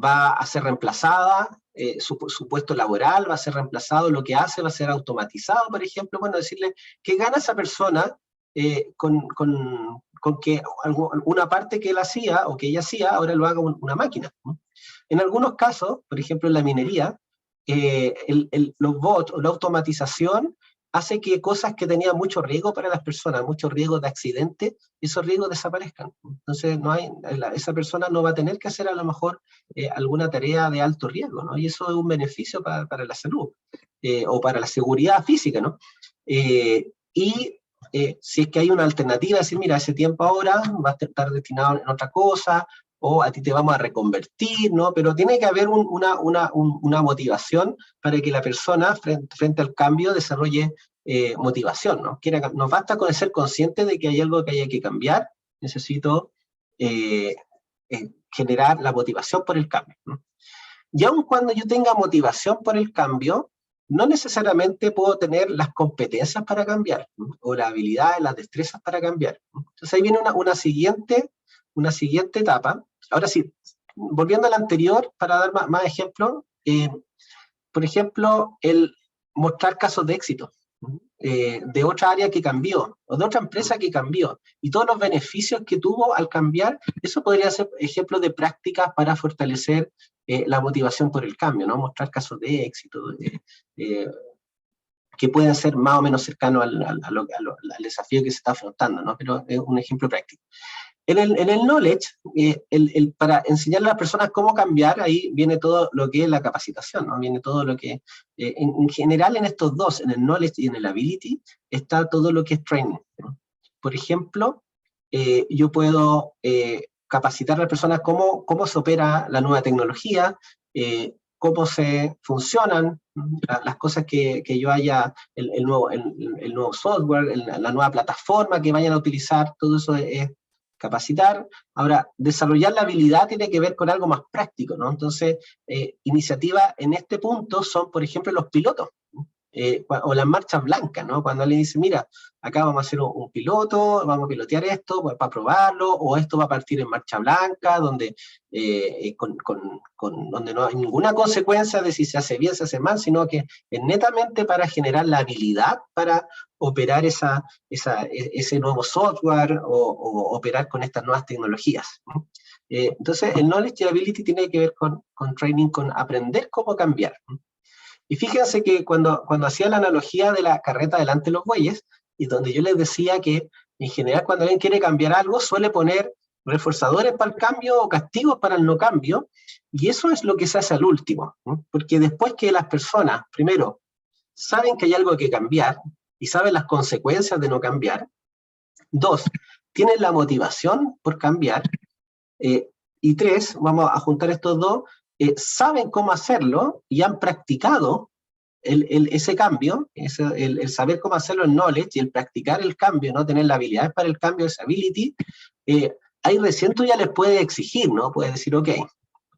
va a ser reemplazada, su puesto laboral va a ser reemplazado, lo que hace va a ser automatizado, por ejemplo, bueno, decirle que gana esa persona con que una parte que él hacía o que ella hacía, ahora lo haga una máquina, ¿no? En algunos casos, por ejemplo en la minería, los bots o la automatización hace que cosas que tenían mucho riesgo para las personas, mucho riesgo de accidente, esos riesgos desaparezcan. Entonces esa persona no va a tener que hacer a lo mejor alguna tarea de alto riesgo, ¿no? Y eso es un beneficio para la salud, o para la seguridad física, ¿no? Si es que hay una alternativa, decir, mira, ese tiempo ahora va a estar destinado en otra cosa, o a ti te vamos a reconvertir, ¿no? Pero tiene que haber una motivación para que la persona, frente al cambio, desarrolle motivación, ¿no? Nos basta con ser consciente de que hay algo que hay que cambiar, necesito generar la motivación por el cambio, ¿no? Y aun cuando yo tenga motivación por el cambio, no necesariamente puedo tener las competencias para cambiar, ¿no? O las habilidades, las destrezas para cambiar, ¿no? Entonces ahí viene una siguiente etapa. Ahora sí, volviendo al anterior, para dar más ejemplos, por ejemplo, el mostrar casos de éxito, de otra área que cambió, o de otra empresa que cambió, y todos los beneficios que tuvo al cambiar, eso podría ser ejemplo de prácticas para fortalecer la motivación por el cambio, ¿no? Mostrar casos de éxito, que pueden ser más o menos cercanos al desafío que se está afrontando, ¿no? Pero es un ejemplo práctico. En el knowledge, para enseñarle a las personas cómo cambiar, ahí viene todo lo que es la capacitación, ¿no? Viene todo lo que, en general en estos dos, en el knowledge y en el ability, está todo lo que es training, ¿no? Por ejemplo, yo puedo capacitar a las personas cómo se opera la nueva tecnología, cómo se funcionan las cosas que yo haya, el nuevo software, la nueva plataforma que vayan a utilizar, todo eso es capacitar. Ahora, desarrollar la habilidad tiene que ver con algo más práctico, ¿no? Entonces, iniciativas en este punto son, por ejemplo, los pilotos, o las marchas blancas, ¿no? Cuando alguien dice, mira, acá vamos a hacer un piloto, vamos a pilotear esto para probarlo, o esto va a partir en marcha blanca, donde, donde no hay ninguna consecuencia de si se hace bien, se hace mal, sino que es netamente para generar la habilidad para operar ese nuevo software o operar con estas nuevas tecnologías, ¿no? Entonces, el knowledge y ability tiene que ver con training, con aprender cómo cambiar, ¿no? Y fíjense que cuando hacía la analogía de la carreta delante de los bueyes, y donde yo les decía que en general cuando alguien quiere cambiar algo, suele poner reforzadores para el cambio o castigos para el no cambio, y eso es lo que se hace al último, ¿no? Porque después que las personas, primero, saben que hay algo que cambiar, y saben las consecuencias de no cambiar, dos, tienen la motivación por cambiar, y tres, vamos a juntar estos dos, saben cómo hacerlo y han practicado ese cambio, el saber cómo hacerlo en knowledge y el practicar el cambio, ¿no? Tener la habilidad para el cambio, esa ability, ahí recién tú ya les puedes exigir, ¿no? Puedes decir, ok,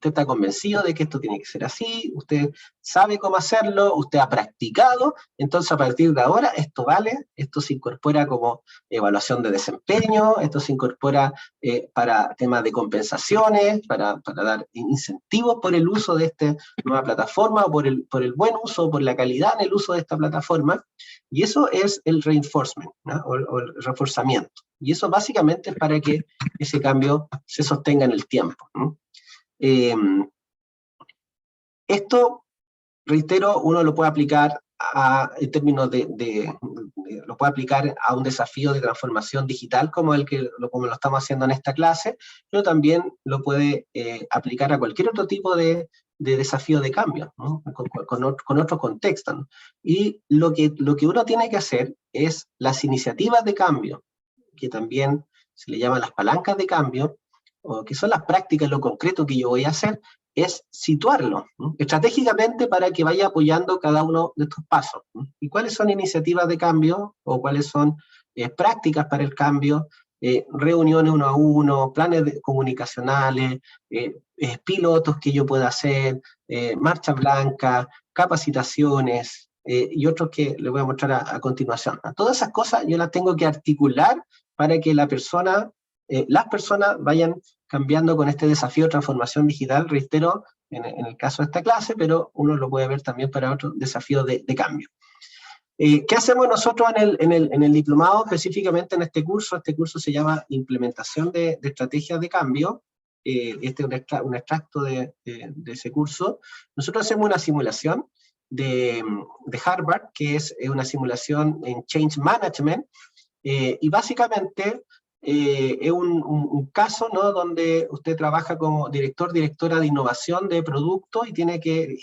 usted está convencido de que esto tiene que ser así, usted sabe cómo hacerlo, usted ha practicado, entonces a partir de ahora esto vale, esto se incorpora como evaluación de desempeño, esto se incorpora para temas de compensaciones, para dar incentivos por el uso de esta nueva plataforma, por el buen uso, por la calidad en el uso de esta plataforma, y eso es el reinforcement, ¿no? o el reforzamiento. Y eso básicamente es para que ese cambio se sostenga en el tiempo, ¿no? Esto, reitero, uno lo puede aplicar en términos lo puede aplicar a un desafío de transformación digital como como lo estamos haciendo en esta clase, pero también lo puede aplicar a cualquier otro tipo de desafío de cambio, ¿no? con otro contexto, ¿no? Y lo que uno tiene que hacer es las iniciativas de cambio, que también se le llaman las palancas de cambio, o que son las prácticas, lo concreto que yo voy a hacer, es situarlo, ¿no? Estratégicamente para que vaya apoyando cada uno de estos pasos, ¿no? ¿Y cuáles son iniciativas de cambio, o cuáles son prácticas para el cambio? Reuniones 1 a 1, planes comunicacionales, pilotos que yo pueda hacer, marcha blanca, capacitaciones, y otros que les voy a mostrar a continuación. Todas esas cosas yo las tengo que articular para que las personas vayan cambiando con este desafío de transformación digital, reitero, en el caso de esta clase, pero uno lo puede ver también para otros desafíos de cambio. ¿Qué hacemos nosotros en el diplomado, específicamente en este curso? Este curso se llama Implementación de Estrategias de Cambio. Este es un extracto de ese curso. Nosotros hacemos una simulación de Harvard, que es una simulación en Change Management, y básicamente es un caso, ¿no?, donde usted trabaja como directora de innovación de producto y tiene que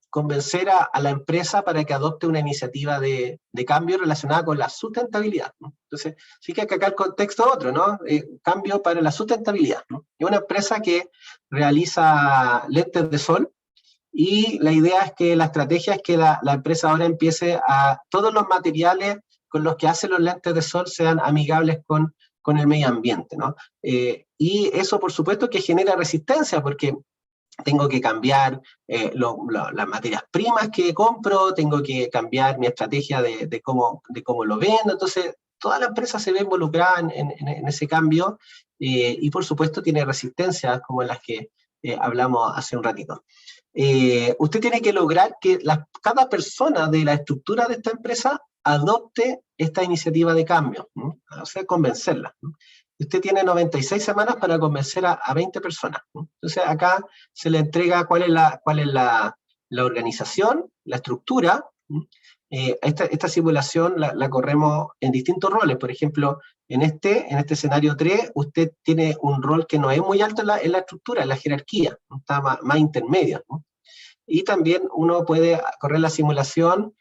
convencer a la empresa para que adopte una iniciativa de cambio relacionada con la sustentabilidad, ¿no? Entonces, fíjate que acá el contexto es otro, ¿no? Cambio para la sustentabilidad, ¿no? Es una empresa que realiza lentes de sol, y la idea es que la estrategia es que la empresa ahora empiece a todos los materiales con los que hacen los lentes de sol sean amigables con el medio ambiente, ¿no? Y eso, por supuesto, que genera resistencia, porque tengo que cambiar las materias primas que compro, tengo que cambiar mi estrategia de cómo lo vendo, entonces toda la empresa se ve involucrada en ese cambio, y por supuesto tiene resistencias como las que hablamos hace un ratito. Usted tiene que lograr que cada persona de la estructura de esta empresa adopte esta iniciativa de cambio, ¿no? O sea, convencerla, ¿no? Usted tiene 96 semanas para convencer a 20 personas, ¿no? Entonces acá se le entrega cuál es la organización, la estructura, ¿no? Esta simulación la corremos en distintos roles. Por ejemplo, en este escenario 3, usted tiene un rol que no es muy alto en la estructura, en la jerarquía, ¿no? Está más intermedio, ¿no? Y también uno puede correr la simulación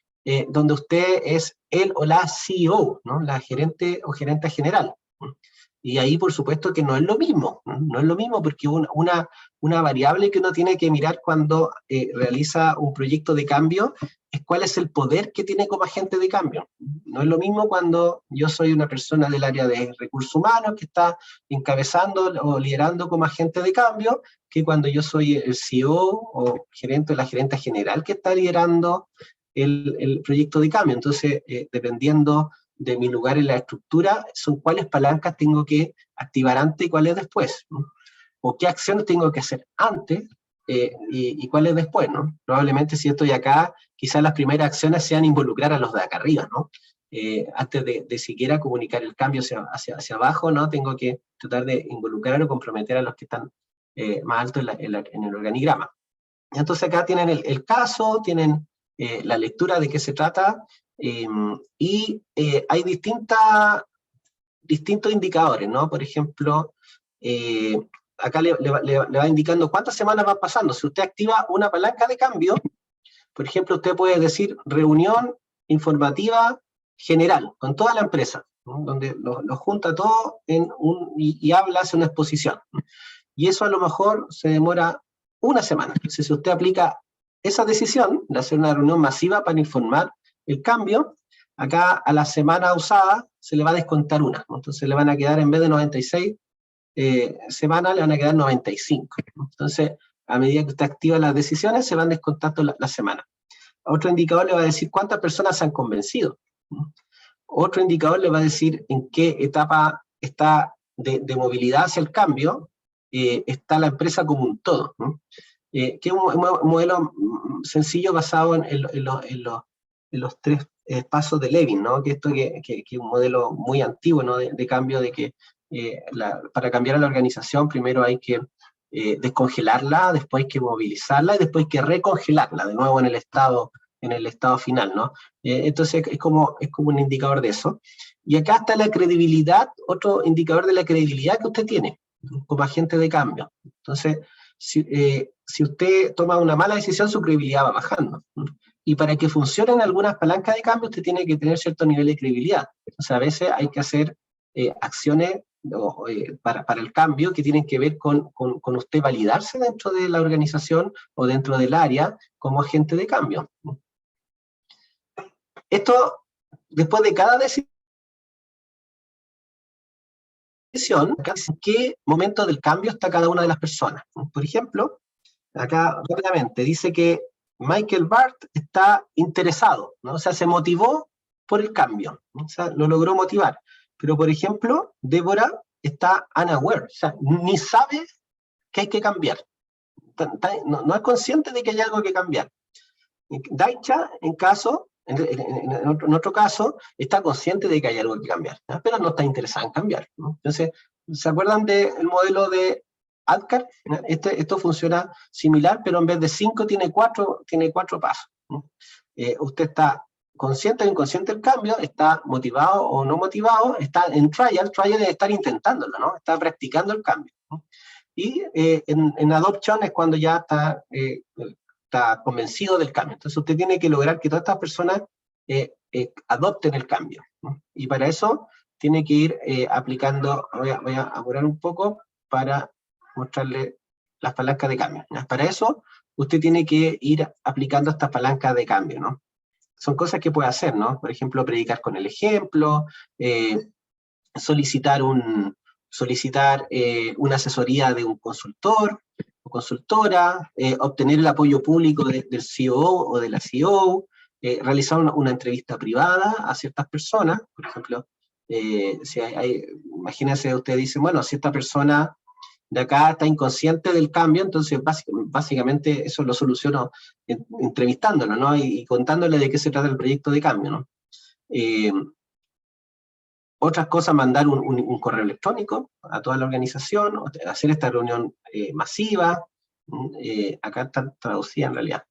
donde usted es el o la CEO, ¿no? La gerente o gerente general, ¿no? Y ahí, por supuesto, que no es lo mismo, ¿no? No es lo mismo, porque una variable que uno tiene que mirar cuando realiza un proyecto de cambio es cuál es el poder que tiene como agente de cambio. No es lo mismo cuando yo soy una persona del área de recursos humanos que está encabezando o liderando como agente de cambio, que cuando yo soy el CEO o la gerente general que está liderando el proyecto de cambio. Entonces, dependiendo de mi lugar en la estructura, son cuáles palancas tengo que activar antes y cuáles después, ¿no? O qué acciones tengo que hacer antes y cuáles después, ¿no? Probablemente si estoy acá, quizás las primeras acciones sean involucrar a los de acá arriba, ¿no? Antes de siquiera comunicar el cambio hacia abajo, ¿no? Tengo que tratar de involucrar o comprometer a los que están más altos en el organigrama. Entonces acá tienen el caso, tienen la lectura de qué se trata, y hay distintos indicadores, ¿no? Por ejemplo, acá le va indicando cuántas semanas van pasando. Si usted activa una palanca de cambio, por ejemplo, usted puede decir reunión informativa general con toda la empresa, ¿no? Donde lo junta todo y habla, hace una exposición, ¿no? Y eso a lo mejor se demora una semana. Entonces, si usted aplica esa decisión de hacer una reunión masiva para informar el cambio, acá a la semana usada se le va a descontar una, ¿no? Entonces le van a quedar, en vez de 96 semanal le van a quedar 95. Entonces, a medida que usted activa las decisiones, se van descontando la semana. Otro indicador le va a decir cuántas personas se han convencido. Otro indicador le va a decir en qué etapa está de movilidad hacia el cambio, está la empresa como un todo, ¿no? Que es un modelo sencillo basado en los 3 pasos de Levin, ¿no? Que esto que es un modelo muy antiguo, ¿no? de cambio, de que para cambiar a la organización primero hay que descongelarla, después hay que movilizarla y después hay que recongelarla de nuevo en el estado final, ¿no? Entonces es como un indicador de eso. Y acá está la credibilidad, otro indicador de la credibilidad que usted tiene como agente de cambio. Entonces, si usted toma una mala decisión, su credibilidad va bajando. Y para que funcionen algunas palancas de cambio, usted tiene que tener cierto nivel de credibilidad. O sea, a veces hay que hacer acciones para el cambio que tienen que ver con usted validarse dentro de la organización o dentro del área como agente de cambio. Esto, después de cada decisión, en qué momento del cambio está cada una de las personas. Por ejemplo, acá rápidamente dice que Michael Bart está interesado, ¿no? O sea, se motivó por el cambio, ¿no? O sea, lo logró motivar. Pero, por ejemplo, Débora está unaware, o sea, ni sabe que hay que cambiar. No es consciente de que hay algo que cambiar. Daicha, en otro caso, está consciente de que hay algo que cambiar, ¿no? Pero no está interesada en cambiar, ¿no? Entonces, ¿se acuerdan del modelo de Adkar? Esto funciona similar, pero en vez de 5 tiene 4 pasos, ¿no? Usted está consciente o inconsciente del cambio, está motivado o no motivado, está en trial es estar intentándolo, ¿no? Está practicando el cambio, ¿no? Y en adoption es cuando ya está convencido del cambio. Entonces usted tiene que lograr que todas estas personas adopten el cambio, ¿no? Y para eso tiene que ir aplicando, voy a apurar un poco para mostrarle las palancas de cambio, ¿no? Para eso usted tiene que ir aplicando estas palancas de cambio, ¿no? Son cosas que puede hacer, ¿no? Por ejemplo, predicar con el ejemplo, solicitar una asesoría de un consultor o consultora, obtener el apoyo público del COO o de la CEO, realizar una entrevista privada a ciertas personas. Por ejemplo, imagínense, usted dice, bueno, si esta persona de acá está inconsciente del cambio, entonces básicamente eso lo soluciono entrevistándolo, ¿no? Y contándole de qué se trata el proyecto de cambio, ¿no? Otras cosas, mandar un correo electrónico a toda la organización, hacer esta reunión masiva, acá está traducida en realidad.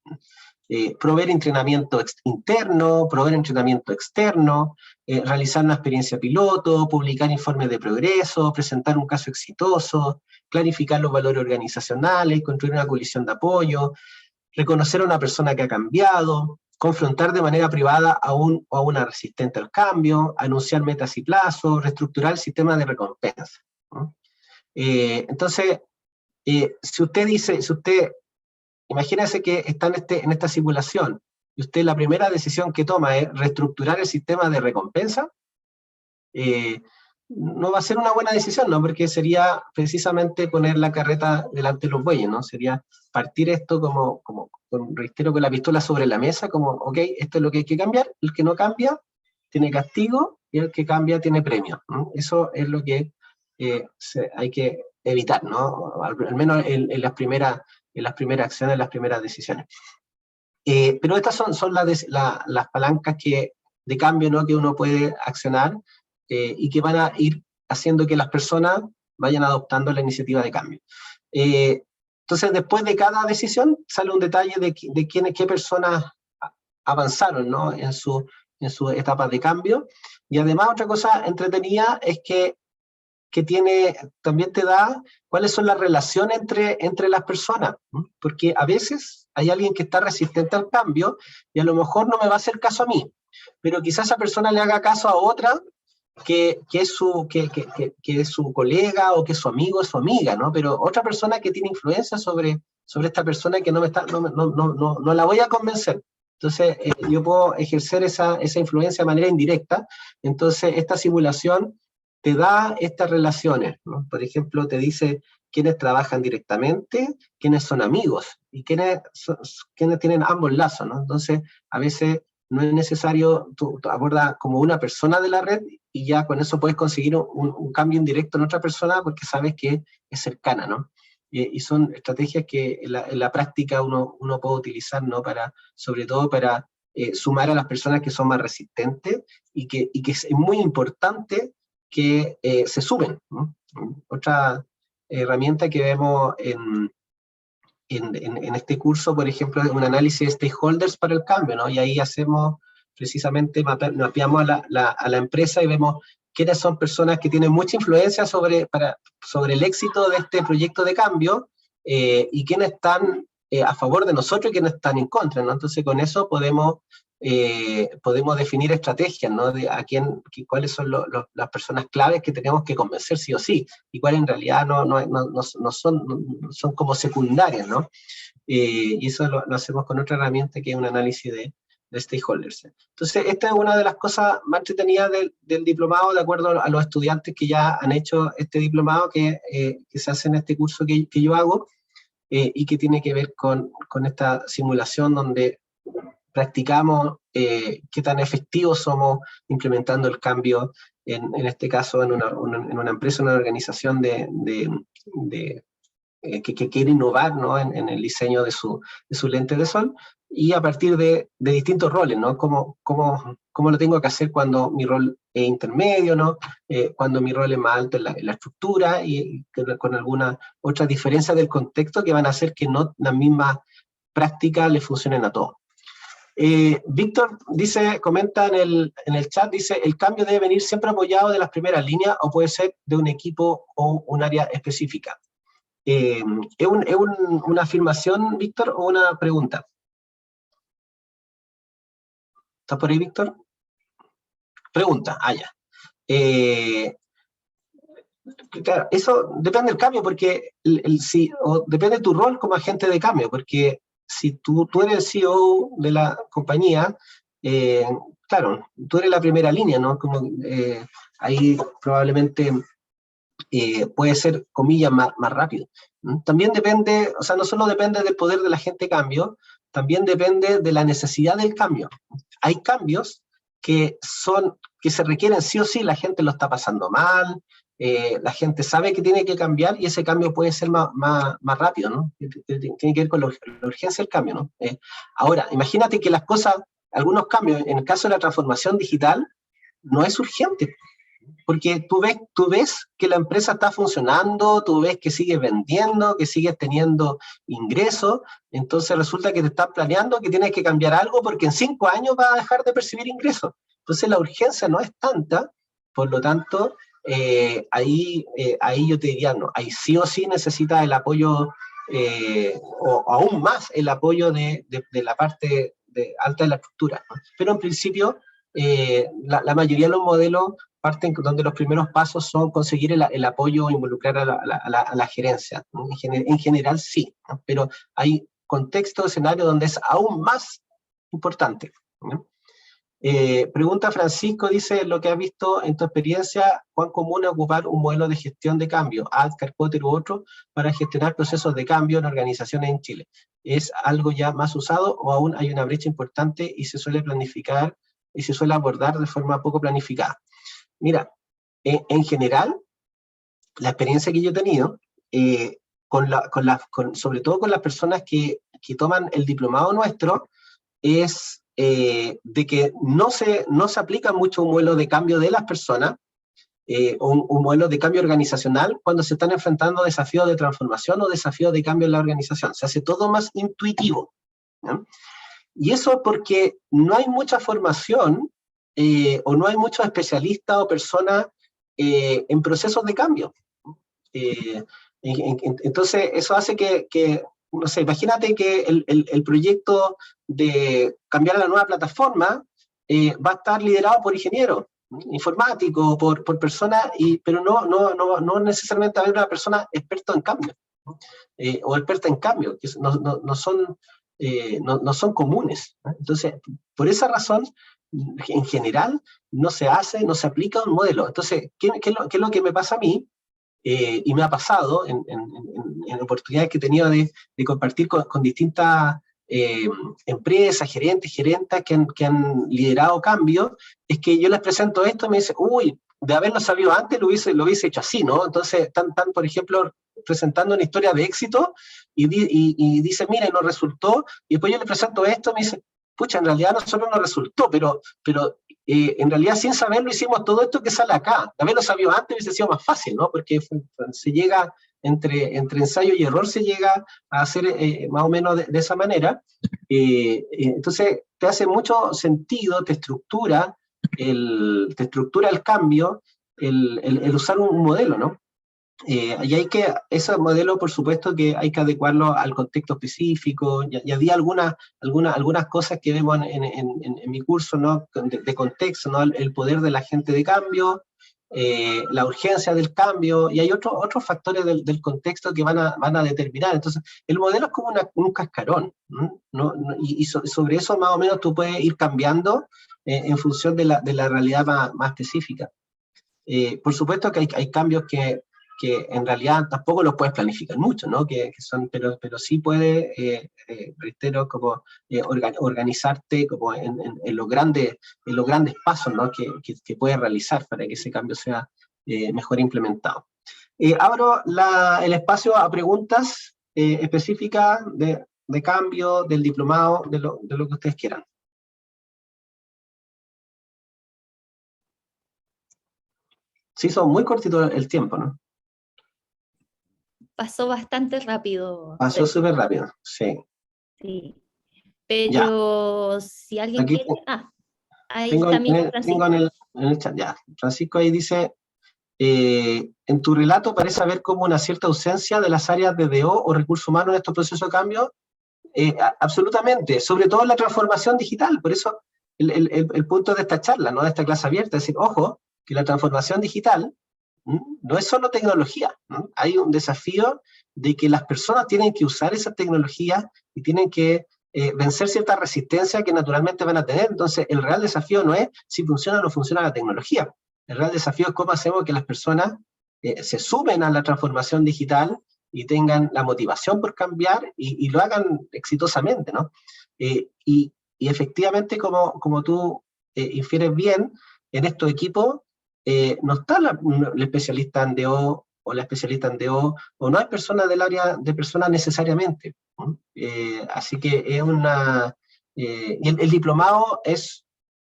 Proveer entrenamiento interno, proveer entrenamiento externo, realizar una experiencia piloto, publicar informes de progreso, presentar un caso exitoso, clarificar los valores organizacionales, construir una coalición de apoyo, reconocer a una persona que ha cambiado, confrontar de manera privada a una resistente al cambio, anunciar metas y plazos, reestructurar el sistema de recompensa, ¿no? Entonces, si usted imagínese que está en esta simulación, y usted la primera decisión que toma es reestructurar el sistema de recompensa, no va a ser una buena decisión, ¿no? Porque sería precisamente poner la carreta delante de los bueyes, ¿no? Sería partir esto reitero, con la pistola sobre la mesa, como, ok, esto es lo que hay que cambiar, el que no cambia tiene castigo, y el que cambia tiene premio, ¿no? Eso es lo que hay que evitar, ¿no? Al menos en las primeras acciones, en las primeras decisiones. Pero estas son las palancas de cambio, ¿no? Que uno puede accionar y que van a ir haciendo que las personas vayan adoptando la iniciativa de cambio. Entonces, después de cada decisión, sale un detalle de qué personas avanzaron, ¿no? en su etapa de cambio. Y además, otra cosa entretenida es que también te da cuáles son las relaciones entre las personas, ¿no? Porque a veces hay alguien que está resistente al cambio y a lo mejor no me va a hacer caso a mí, pero quizás esa persona le haga caso a otra que es su colega, o que es su amigo o su amiga, ¿no? Pero otra persona que tiene influencia sobre esta persona que no la voy a convencer. Entonces, yo puedo ejercer esa influencia de manera indirecta. Entonces, esta simulación te da estas relaciones, ¿no? Por ejemplo, te dice quiénes trabajan directamente, quiénes son amigos, y quiénes tienen ambos lazos, ¿no? Entonces, a veces no es necesario, tú abordas como una persona de la red, y ya con eso puedes conseguir un cambio indirecto en otra persona, porque sabes que es cercana, ¿no? Y son estrategias que en la práctica uno puede utilizar, ¿no? Sobre todo para sumar a las personas que son más resistentes, y que es muy importante que se sumen, ¿no? Otra herramienta que vemos en este curso, por ejemplo, es un análisis de stakeholders para el cambio, ¿no? Y ahí hacemos precisamente, mapeamos a la empresa y vemos quiénes son personas que tienen mucha influencia sobre el éxito de este proyecto de cambio, y quiénes están a favor de nosotros y quiénes están en contra, ¿no? Entonces, con eso podemos definir estrategias, ¿no? De cuáles son las personas claves que tenemos que convencer sí o sí, y cuáles en realidad son como secundarias, ¿no? Y eso lo hacemos con otra herramienta que es un análisis de stakeholders. Entonces, esta es una de las cosas más entretenidas del diplomado, de acuerdo a los estudiantes que ya han hecho este diplomado, que se hace en este curso que yo hago, y que tiene que ver con esta simulación donde practicamos qué tan efectivos somos implementando el cambio, en este caso en una empresa, una organización que quiere innovar, ¿no? en el diseño de su lente de sol, y a partir de distintos roles, ¿no? Cómo lo tengo que hacer cuando mi rol es intermedio, ¿no? Cuando mi rol es más alto en la estructura, y con algunas otras diferencias del contexto que van a hacer que no las mismas prácticas le funcionen a todos. Víctor comenta en el chat, dice, el cambio debe venir siempre apoyado de las primeras líneas, o puede ser de un equipo o un área específica. ¿Es una afirmación, Víctor, o una pregunta? ¿Estás por ahí, Víctor? Pregunta, ya. Claro, eso depende del cambio, porque depende de tu rol como agente de cambio, porque si tú eres el CEO de la compañía, claro, tú eres la primera línea, ¿no? Ahí probablemente puede ser, comillas, más rápido. También depende, o sea, no solo depende del poder del agente de cambio, también depende de la necesidad del cambio. Hay cambios que se requieren sí o sí, la gente lo está pasando mal, la gente sabe que tiene que cambiar, y ese cambio puede ser más rápido, ¿no? Tiene que ver con la urgencia del cambio, ¿no? Ahora, imagínate que algunos cambios, en el caso de la transformación digital, no es urgente, porque tú ves que la empresa está funcionando, tú ves que sigues vendiendo, que sigues teniendo ingresos, entonces resulta que te estás planeando que tienes que cambiar algo porque en 5 años vas a dejar de percibir ingresos. Entonces la urgencia no es tanta, por lo tanto, ahí yo te diría, no, ahí sí o sí necesitas el apoyo, o aún más el apoyo de la parte alta de la estructura, ¿no? Pero en principio, la mayoría de los modelos parten donde los primeros pasos son conseguir el apoyo, involucrar a la gerencia, ¿no? En general sí, ¿no? Pero hay contextos, escenarios donde es aún más importante, ¿no? Pregunta Francisco, dice, lo que has visto en tu experiencia, ¿cuán común es ocupar un modelo de gestión de cambio, ADCAR, Potter u otro, para gestionar procesos de cambio en organizaciones en Chile? ¿Es algo ya más usado, o aún hay una brecha importante y se suele planificar y se suele abordar de forma poco planificada? Mira, en general, la experiencia que yo he tenido, sobre todo con las personas que toman el diplomado nuestro, es de que no se aplica mucho un modelo de cambio de las personas, un modelo de cambio organizacional, cuando se están enfrentando a desafíos de transformación o desafíos de cambio en la organización. Se hace todo más intuitivo, ¿no? Y eso porque no hay mucha formación, o no hay muchos especialistas o personas en procesos de cambio. Entonces, eso hace que, no sé, imagínate que el proyecto de cambiar a la nueva plataforma va a estar liderado por ingenieros informáticos, por personas, pero no necesariamente haber una persona experta en cambio, o experta en cambio, que no son comunes, ¿no? Entonces, por esa razón, en general no se aplica un modelo. Entonces, ¿qué es lo que me pasa a mí? Y me ha pasado en oportunidades que he tenido de compartir con distintas empresas, gerentas que han liderado cambios, es que yo les presento esto y me dicen, uy, de haberlo sabido antes lo hubiese hecho así, ¿no? Entonces están por ejemplo, presentando una historia de éxito y dicen, mire, nos resultó, y después yo les presento esto y me dicen, pucha, en realidad a nosotros nos resultó, pero en realidad sin saberlo hicimos todo esto que sale acá. De haberlo sabido antes hubiese sido más fácil, ¿no? Porque se llega, entre ensayo y error se llega a hacer más o menos de esa manera. Entonces te hace mucho sentido, te estructura el cambio, el usar un modelo, ¿no? Y ese modelo, por supuesto, que hay que adecuarlo al contexto específico. Ya había algunas cosas que vemos en mi curso, ¿no? De contexto, ¿no? El poder del agente de cambio, la urgencia del cambio, y hay otros factores del contexto que van a determinar. Entonces, el modelo es como un cascarón, ¿no? Y sobre eso más o menos tú puedes ir cambiando en función de la realidad más específica. Por supuesto que hay cambios que en realidad tampoco los puedes planificar mucho, ¿no? Pero sí puedes, reitero, como organizarte como en los grandes pasos, ¿no? que puedes realizar para que ese cambio sea mejor implementado. Abro el espacio a preguntas específicas de cambio, del diplomado, de lo que ustedes quieran. Sí, son muy cortitos el tiempo, ¿no? Pasó bastante rápido. Pasó súper rápido, sí. Sí. Pero ya. Si alguien Aquí quiere... ahí tengo está Francisco. en el chat, ya. Francisco ahí dice, en tu relato parece haber como una cierta ausencia de las áreas de DO o recursos humanos en estos procesos de cambio. Absolutamente, sobre todo en la transformación digital. Por eso el punto de esta charla, ¿no? De esta clase abierta, es decir, ojo, que la transformación digital no es solo tecnología, ¿no? Hay un desafío de que las personas tienen que usar esa tecnología y tienen que vencer cierta resistencia que naturalmente van a tener. Entonces, el real desafío no es si funciona o no funciona la tecnología. El real desafío es cómo hacemos que las personas se sumen a la transformación digital y tengan la motivación por cambiar y lo hagan exitosamente, ¿no? Y efectivamente, como tú infieres bien, en estos equipos no está el especialista en DO o la especialista en DO, o no hay personas del área de personas necesariamente. Así que es el diplomado es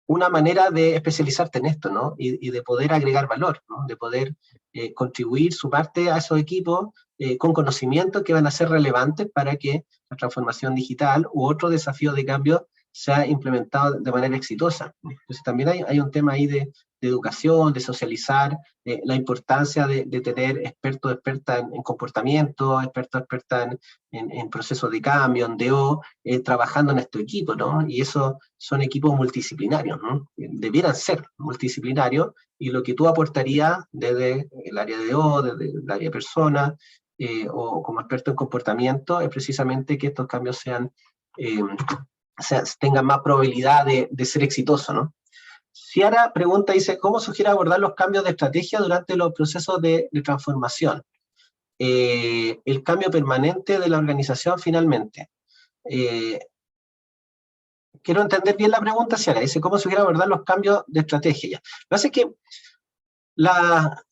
una manera de especializarte en esto, ¿no? Y de poder agregar valor, ¿no? De poder contribuir, sumarte a esos equipos con conocimientos que van a ser relevantes para que la transformación digital u otro desafío de cambio sea implementado de manera exitosa. Entonces también hay un tema ahí de educación, de socializar, la importancia de tener expertas en comportamiento, expertas en procesos de cambio, en DO, trabajando en estos equipos, ¿no? Y esos son equipos multidisciplinarios, ¿no? Debieran ser multidisciplinarios, y lo que tú aportarías desde el área de DO, desde el área de personas, o como experto en comportamiento, es precisamente que estos cambios tengan más probabilidad de ser exitosos, ¿no? Ciara pregunta, dice, ¿cómo sugiere abordar los cambios de estrategia durante los procesos de transformación? El cambio permanente de la organización finalmente. Quiero entender bien la pregunta, Ciara. Dice, ¿cómo sugiere abordar los cambios de estrategia? Lo que pasa es que la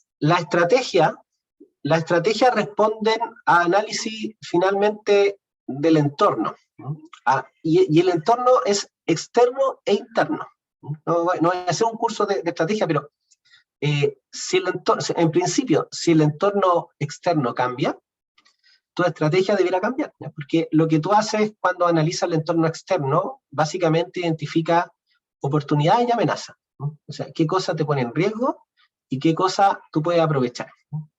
estrategia responden a análisis finalmente del entorno, ¿no? Y el entorno es externo e interno. No voy a hacer un curso de estrategia, pero en principio, si el entorno externo cambia, tu estrategia debería cambiar, ¿no? Porque lo que tú haces cuando analizas el entorno externo, básicamente identifica oportunidades y amenazas, ¿no? O sea, qué cosa te pone en riesgo y qué cosa tú puedes aprovechar, ¿no?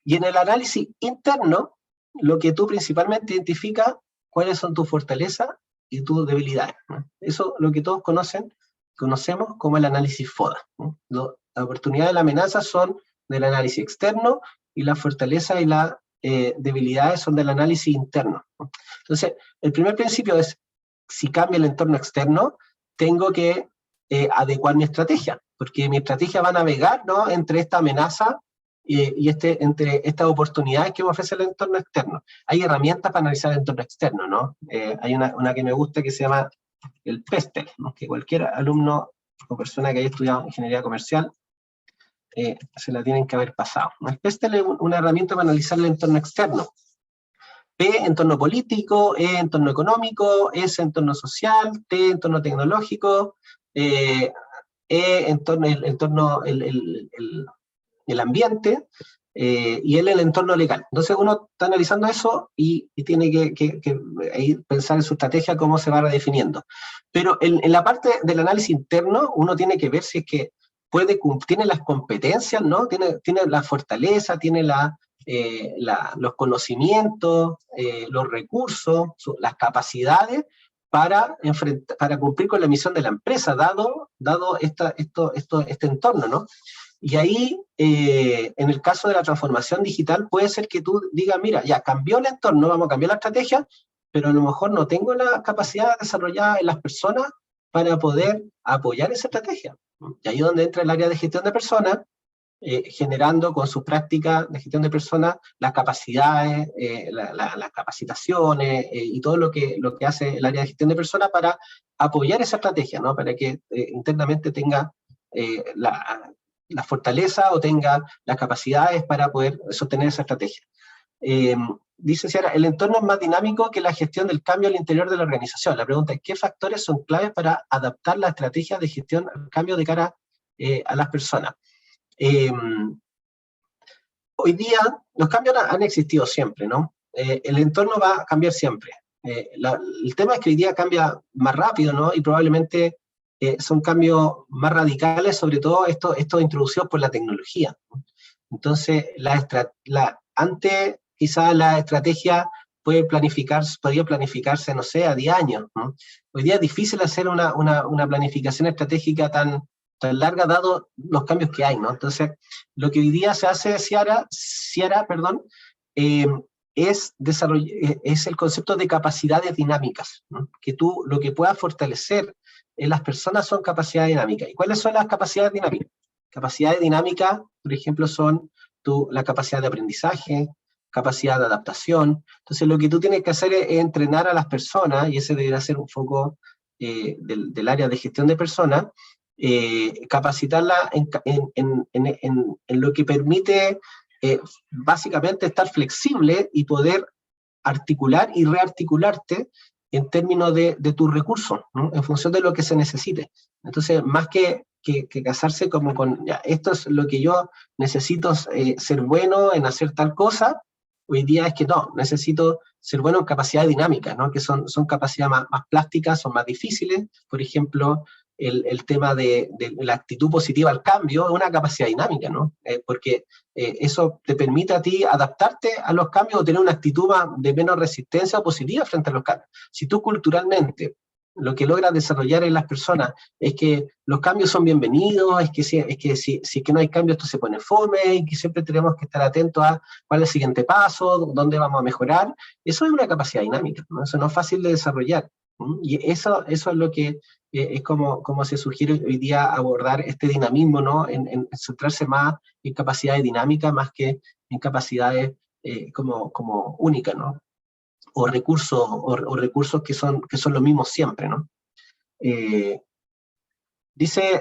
Y en el análisis interno, lo que tú principalmente identificas, cuáles son tus fortalezas y tus debilidades, ¿no? Eso es lo que todos conocemos como el análisis FODA, ¿no? La oportunidad y la amenaza son del análisis externo, y la fortaleza y las debilidades son del análisis interno, ¿no? Entonces, el primer principio es, si cambia el entorno externo, tengo que adecuar mi estrategia, porque mi estrategia va a navegar, ¿no?, entre esta amenaza y entre estas oportunidades que me ofrece el entorno externo. Hay herramientas para analizar el entorno externo, ¿no? Hay una que me gusta que se llama el PESTEL, ¿no?, que cualquier alumno o persona que haya estudiado ingeniería comercial se la tienen que haber pasado. El PESTEL es una herramienta para analizar el entorno externo. P, entorno político; E, entorno económico; S, entorno social; T, entorno tecnológico; E, entorno, el ambiente, y L, el entorno legal. Entonces uno está analizando eso y tiene que pensar en su estrategia, cómo se va redefiniendo. Pero en la parte del análisis interno, uno tiene que ver si es que tiene las competencias, ¿no? Tiene la fortaleza, tiene los conocimientos, los recursos, las capacidades para cumplir con la misión de la empresa, dado este entorno, ¿no? Y ahí, en el caso de la transformación digital, puede ser que tú digas, mira, ya cambió el entorno, vamos a cambiar la estrategia, pero a lo mejor no tengo la capacidad desarrollada en las personas para poder apoyar esa estrategia. Y ahí es donde entra el área de gestión de personas, generando con sus prácticas de gestión de personas las capacidades, las capacitaciones, y todo lo que hace el área de gestión de personas para apoyar esa estrategia, ¿no? Para que internamente tenga la fortaleza o tenga las capacidades para poder sostener esa estrategia. Dice Ciara, el entorno es más dinámico que la gestión del cambio al interior de la organización. La pregunta es, ¿qué factores son claves para adaptar la estrategia de gestión al cambio de cara a las personas? Hoy día los cambios han existido siempre, ¿no? El entorno va a cambiar siempre. El tema es que hoy día cambia más rápido, ¿no? Y probablemente son cambios más radicales, sobre todo estos introducidos por la tecnología, ¿no? Entonces, antes quizás la estrategia podía planificarse, no sé, a 10 años, ¿no? Hoy día es difícil hacer una planificación estratégica tan larga, dado los cambios que hay, ¿no? Entonces, lo que hoy día se hace, Ciara, es el concepto de capacidades dinámicas, ¿no? Que tú lo que puedas fortalecer en las personas son capacidades dinámicas. ¿Y cuáles son las capacidades dinámicas? Capacidades dinámicas, por ejemplo, son la capacidad de aprendizaje, capacidad de adaptación. Entonces, lo que tú tienes que hacer es entrenar a las personas, y ese debería ser un foco del área de gestión de personas, capacitarla en lo que permite básicamente estar flexible y poder articular y rearticularte en términos de tus recursos, ¿no? En función de lo que se necesite. Entonces, más que casarse como con, ya, esto es lo que yo necesito, ser bueno en hacer tal cosa, hoy día es que no, necesito ser bueno en capacidades dinámicas, ¿no? Que son capacidades más plásticas, son más difíciles. Por ejemplo, el tema de la actitud positiva al cambio es una capacidad dinámica, ¿no? Porque eso te permite a ti adaptarte a los cambios o tener una actitud de menos resistencia o positiva frente a los cambios. Si tú culturalmente lo que logras desarrollar en las personas es que los cambios son bienvenidos, es que si no hay cambios esto se pone fome, y que siempre tenemos que estar atentos a cuál es el siguiente paso, dónde vamos a mejorar, eso es una capacidad dinámica, ¿no? Eso no es fácil de desarrollar. Y eso es lo que es como se sugiere hoy día abordar este dinamismo, ¿no? En centrarse más en capacidades dinámicas más que en capacidades como únicas, ¿no? O recursos que son los mismos siempre, ¿no?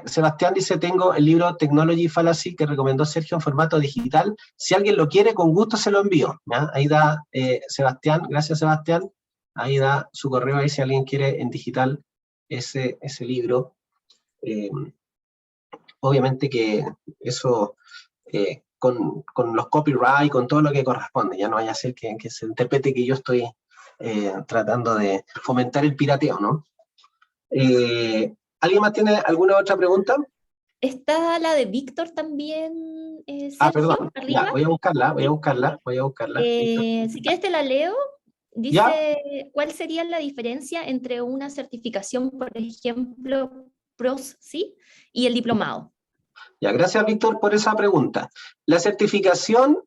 Sebastián dice, tengo el libro Technology Fallacy que recomendó Sergio en formato digital. Si alguien lo quiere, con gusto se lo envío, ¿ya? Ahí da Sebastián, gracias Sebastián, ahí da su correo ahí si alguien quiere en digital ese libro. Obviamente que eso con los copyright, con todo lo que corresponde, ya no vaya a ser que se interprete que yo estoy tratando de fomentar el pirateo, ¿no? ¿Alguien más tiene alguna otra pregunta? Está la de Víctor también, Sergio, perdón, arriba. Ya, voy a buscarla. Si quieres te la leo. Dice, ¿Ya? ¿cuál sería la diferencia entre una certificación, por ejemplo, PROS-C y el diplomado? Ya, gracias Víctor por esa pregunta. La certificación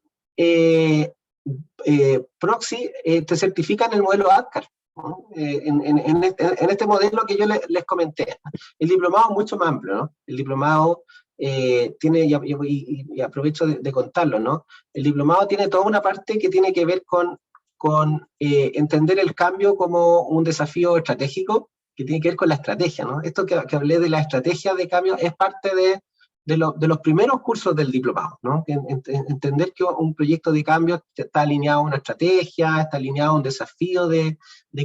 Proxy te certifica en el modelo ADCAR, ¿no? en este modelo que yo les comenté. El diplomado es mucho más amplio, ¿no? El diplomado tiene, y aprovecho de contarlo, ¿no? El diplomado tiene toda una parte que tiene que ver con entender el cambio como un desafío estratégico, que tiene que ver con la estrategia, ¿no? Esto que hablé de la estrategia de cambio es parte de los primeros cursos del diplomado, ¿no? Entender que un proyecto de cambio está alineado a una estrategia, está alineado a un desafío de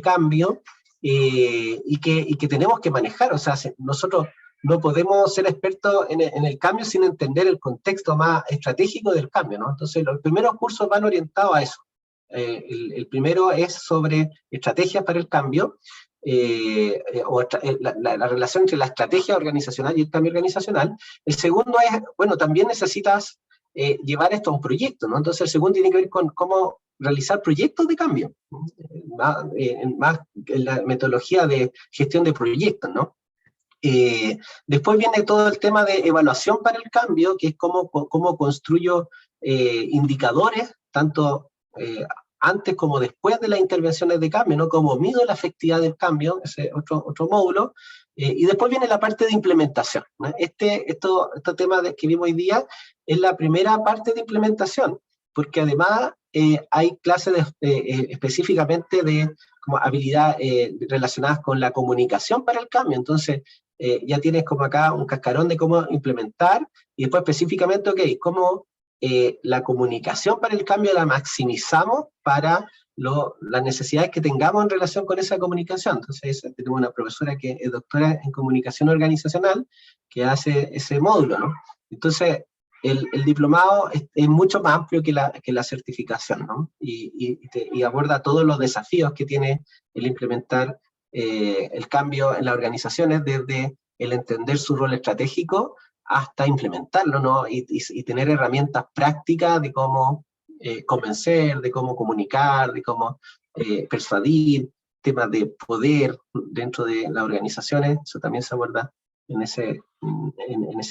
cambio, y que tenemos que manejar. O sea, nosotros no podemos ser expertos en el cambio sin entender el contexto más estratégico del cambio, ¿no? Entonces, los primeros cursos van orientados a eso. El primero es sobre estrategias para el cambio, la relación entre la estrategia organizacional y el cambio organizacional. El segundo es, bueno, también necesitas llevar esto a un proyecto, ¿no? Entonces el segundo tiene que ver con cómo realizar proyectos de cambio, más en la metodología de gestión de proyectos, ¿no? Después viene todo el tema de evaluación para el cambio, que es cómo construyo indicadores, tanto antes como después de las intervenciones de cambio, ¿no? Cómo mido la efectividad del cambio, ese otro módulo. Y después viene la parte de implementación, ¿no? Este tema que vimos hoy día es la primera parte de implementación, porque además hay clases específicamente de como habilidades relacionadas con la comunicación para el cambio. Entonces, ya tienes como acá un cascarón de cómo implementar, y después específicamente, ok, cómo la comunicación para el cambio la maximizamos para las necesidades que tengamos en relación con esa comunicación. Entonces, tenemos una profesora que es doctora en comunicación organizacional, que hace ese módulo, ¿no? Entonces, el diplomado es mucho más amplio que la certificación, ¿no? Y aborda todos los desafíos que tiene el implementar el cambio en las organizaciones, desde el entender su rol estratégico hasta implementarlo, ¿no? Y tener herramientas prácticas de cómo convencer, de cómo comunicar, de cómo persuadir, temas de poder dentro de las organizaciones. Eso también se aborda en ese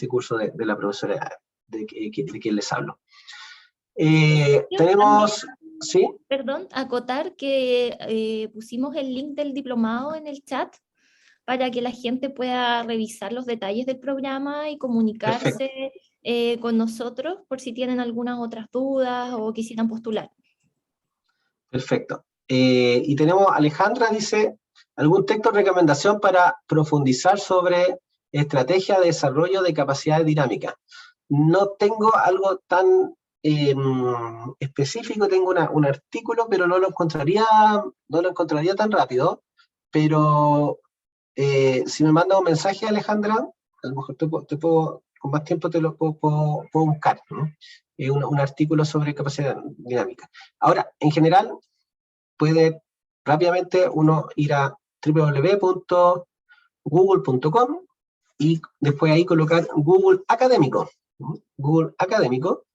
curso de la profesora de quien les hablo. Tenemos... ¿Sí? Perdón, acotar que pusimos el link del diplomado en el chat para que la gente pueda revisar los detalles del programa y comunicarse con nosotros por si tienen algunas otras dudas o quisieran postular. Perfecto. Y tenemos, Alejandra dice, ¿algún texto de recomendación para profundizar sobre estrategia de desarrollo de capacidades dinámicas? No tengo algo tan específico, tengo un artículo, pero no lo encontraría tan rápido, pero si me manda un mensaje, Alejandra, a lo mejor con más tiempo te lo puedo buscar, ¿no? Un artículo sobre capacidad dinámica. Ahora, en general, puede rápidamente uno ir a www.google.com y después ahí colocar Google Académico. Google Académico,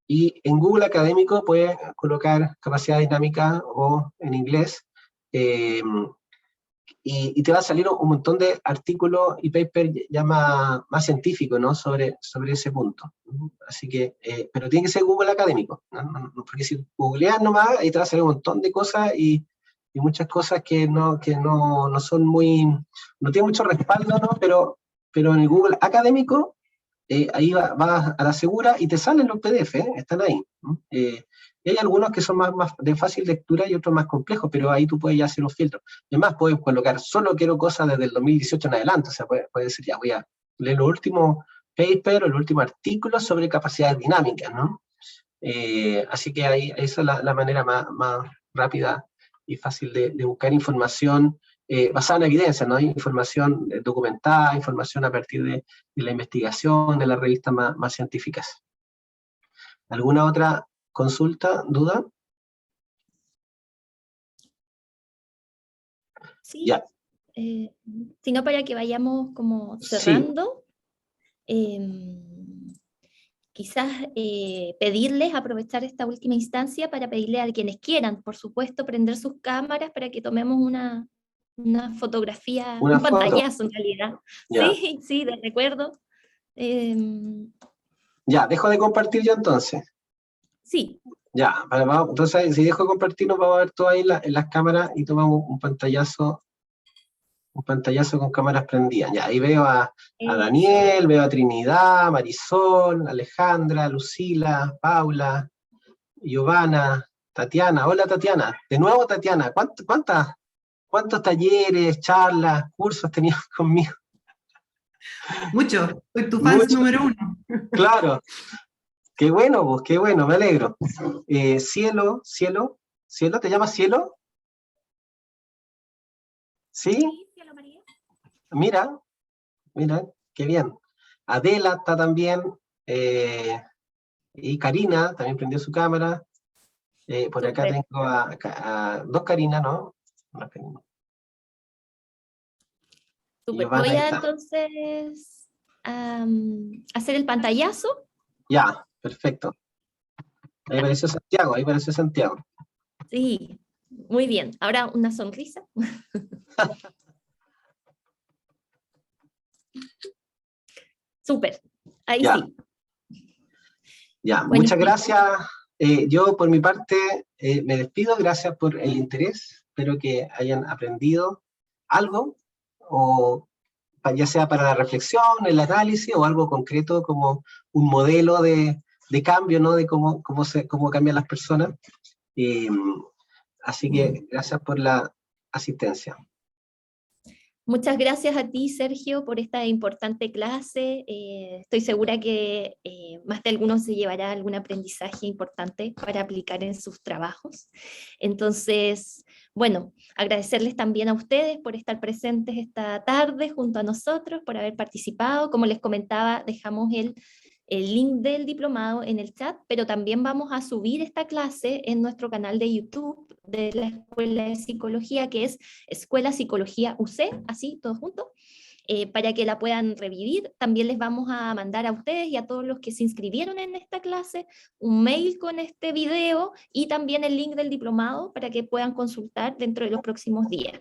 y en Google Académico puede colocar capacidad dinámica o en inglés, y te va a salir un montón de artículos y papers ya más científicos, ¿no? sobre ese punto. Así que, pero tiene que ser Google Académico, ¿no? Porque si googleas nomás, ahí te va a salir un montón de cosas y muchas cosas que no son muy, no tienen mucho respaldo, ¿no? Pero en el Google Académico, ahí vas a la segura y te salen los PDF, están ahí, ¿no? Y hay algunos que son más de fácil lectura y otros más complejos, pero ahí tú puedes ya hacer un filtro. Además, puedes colocar, solo quiero cosas desde el 2018 en adelante, o sea, puedes decir, ya voy a leer los últimos papers o los últimos artículos sobre capacidades dinámicas, ¿no? Así que ahí esa es la manera más rápida y fácil de buscar información basada en evidencia, ¿no? Información documentada, información a partir de la investigación, de las revistas más científicas. ¿Alguna otra consulta, duda? Sí, ya. Sino para que vayamos como cerrando, sí. Quizás pedirles, aprovechar esta última instancia para pedirle a quienes quieran, por supuesto, prender sus cámaras para que tomemos una fotografía, un pantallazo en realidad. Ya. Sí, de recuerdo. Ya, dejo de compartir yo entonces. Sí. Ya, entonces si dejo de compartir nos vamos a ver todo ahí en las cámaras y tomamos un pantallazo con cámaras prendidas. Ya, ahí veo a Daniel, veo a Trinidad, Marisol, Alejandra, Lucila, Paula, Giovanna, Tatiana. Hola Tatiana, de nuevo Tatiana, ¿cuántos talleres, charlas, cursos tenías conmigo? Mucho, soy tu fan número 1. Claro, qué bueno, pues, qué bueno, me alegro. Cielo, ¿te llamas Cielo? ¿Sí? Sí, Cielo María. Mira, qué bien. Adela está también, y Karina también prendió su cámara. Por acá Súper. tengo a dos Karina, ¿no? Una Karina. Súper. Giovanna Voy a está. entonces hacer el pantallazo. Ya, perfecto. Ahí apareció Santiago. Sí, muy bien. Ahora una sonrisa. Súper. Ahí Ya. sí. Ya, Buenísimo. muchas gracias. Yo por mi parte me despido, gracias por el interés, espero que hayan aprendido algo, o ya sea para la reflexión, el análisis, o algo concreto como un modelo de cambio, ¿no? De cómo cambian las personas. Así que gracias por la asistencia. Muchas gracias a ti, Sergio, por esta importante clase. Estoy segura que más de alguno se llevará algún aprendizaje importante para aplicar en sus trabajos. Entonces, bueno, agradecerles también a ustedes por estar presentes esta tarde junto a nosotros, por haber participado. Como les comentaba, dejamos el link del diplomado en el chat, pero también vamos a subir esta clase en nuestro canal de YouTube de la Escuela de Psicología, que es Escuela Psicología UC, así, todo junto, para que la puedan revivir. También les vamos a mandar a ustedes y a todos los que se inscribieron en esta clase un mail con este video y también el link del diplomado para que puedan consultar dentro de los próximos días.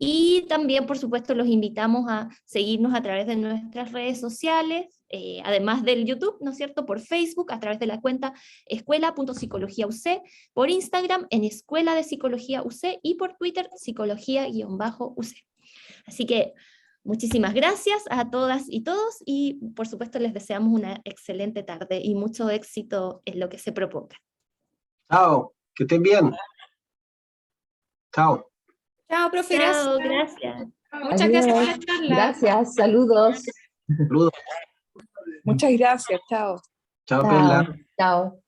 Y también, por supuesto, los invitamos a seguirnos a través de nuestras redes sociales, además del YouTube, ¿no es cierto?, por Facebook, a través de la cuenta escuela.psicologiaUC, por Instagram en Escuela de Psicología UC y por Twitter psicología_UC. Así que muchísimas gracias a todas y todos y, por supuesto, les deseamos una excelente tarde y mucho éxito en lo que se proponga. Chao, que estén bien. Chao. Chao, profe, Chao, gracias. gracias. Muchas gracias por la charla. Gracias, saludos. Saludos. Muchas gracias, chao. Chao, Perla. Chao.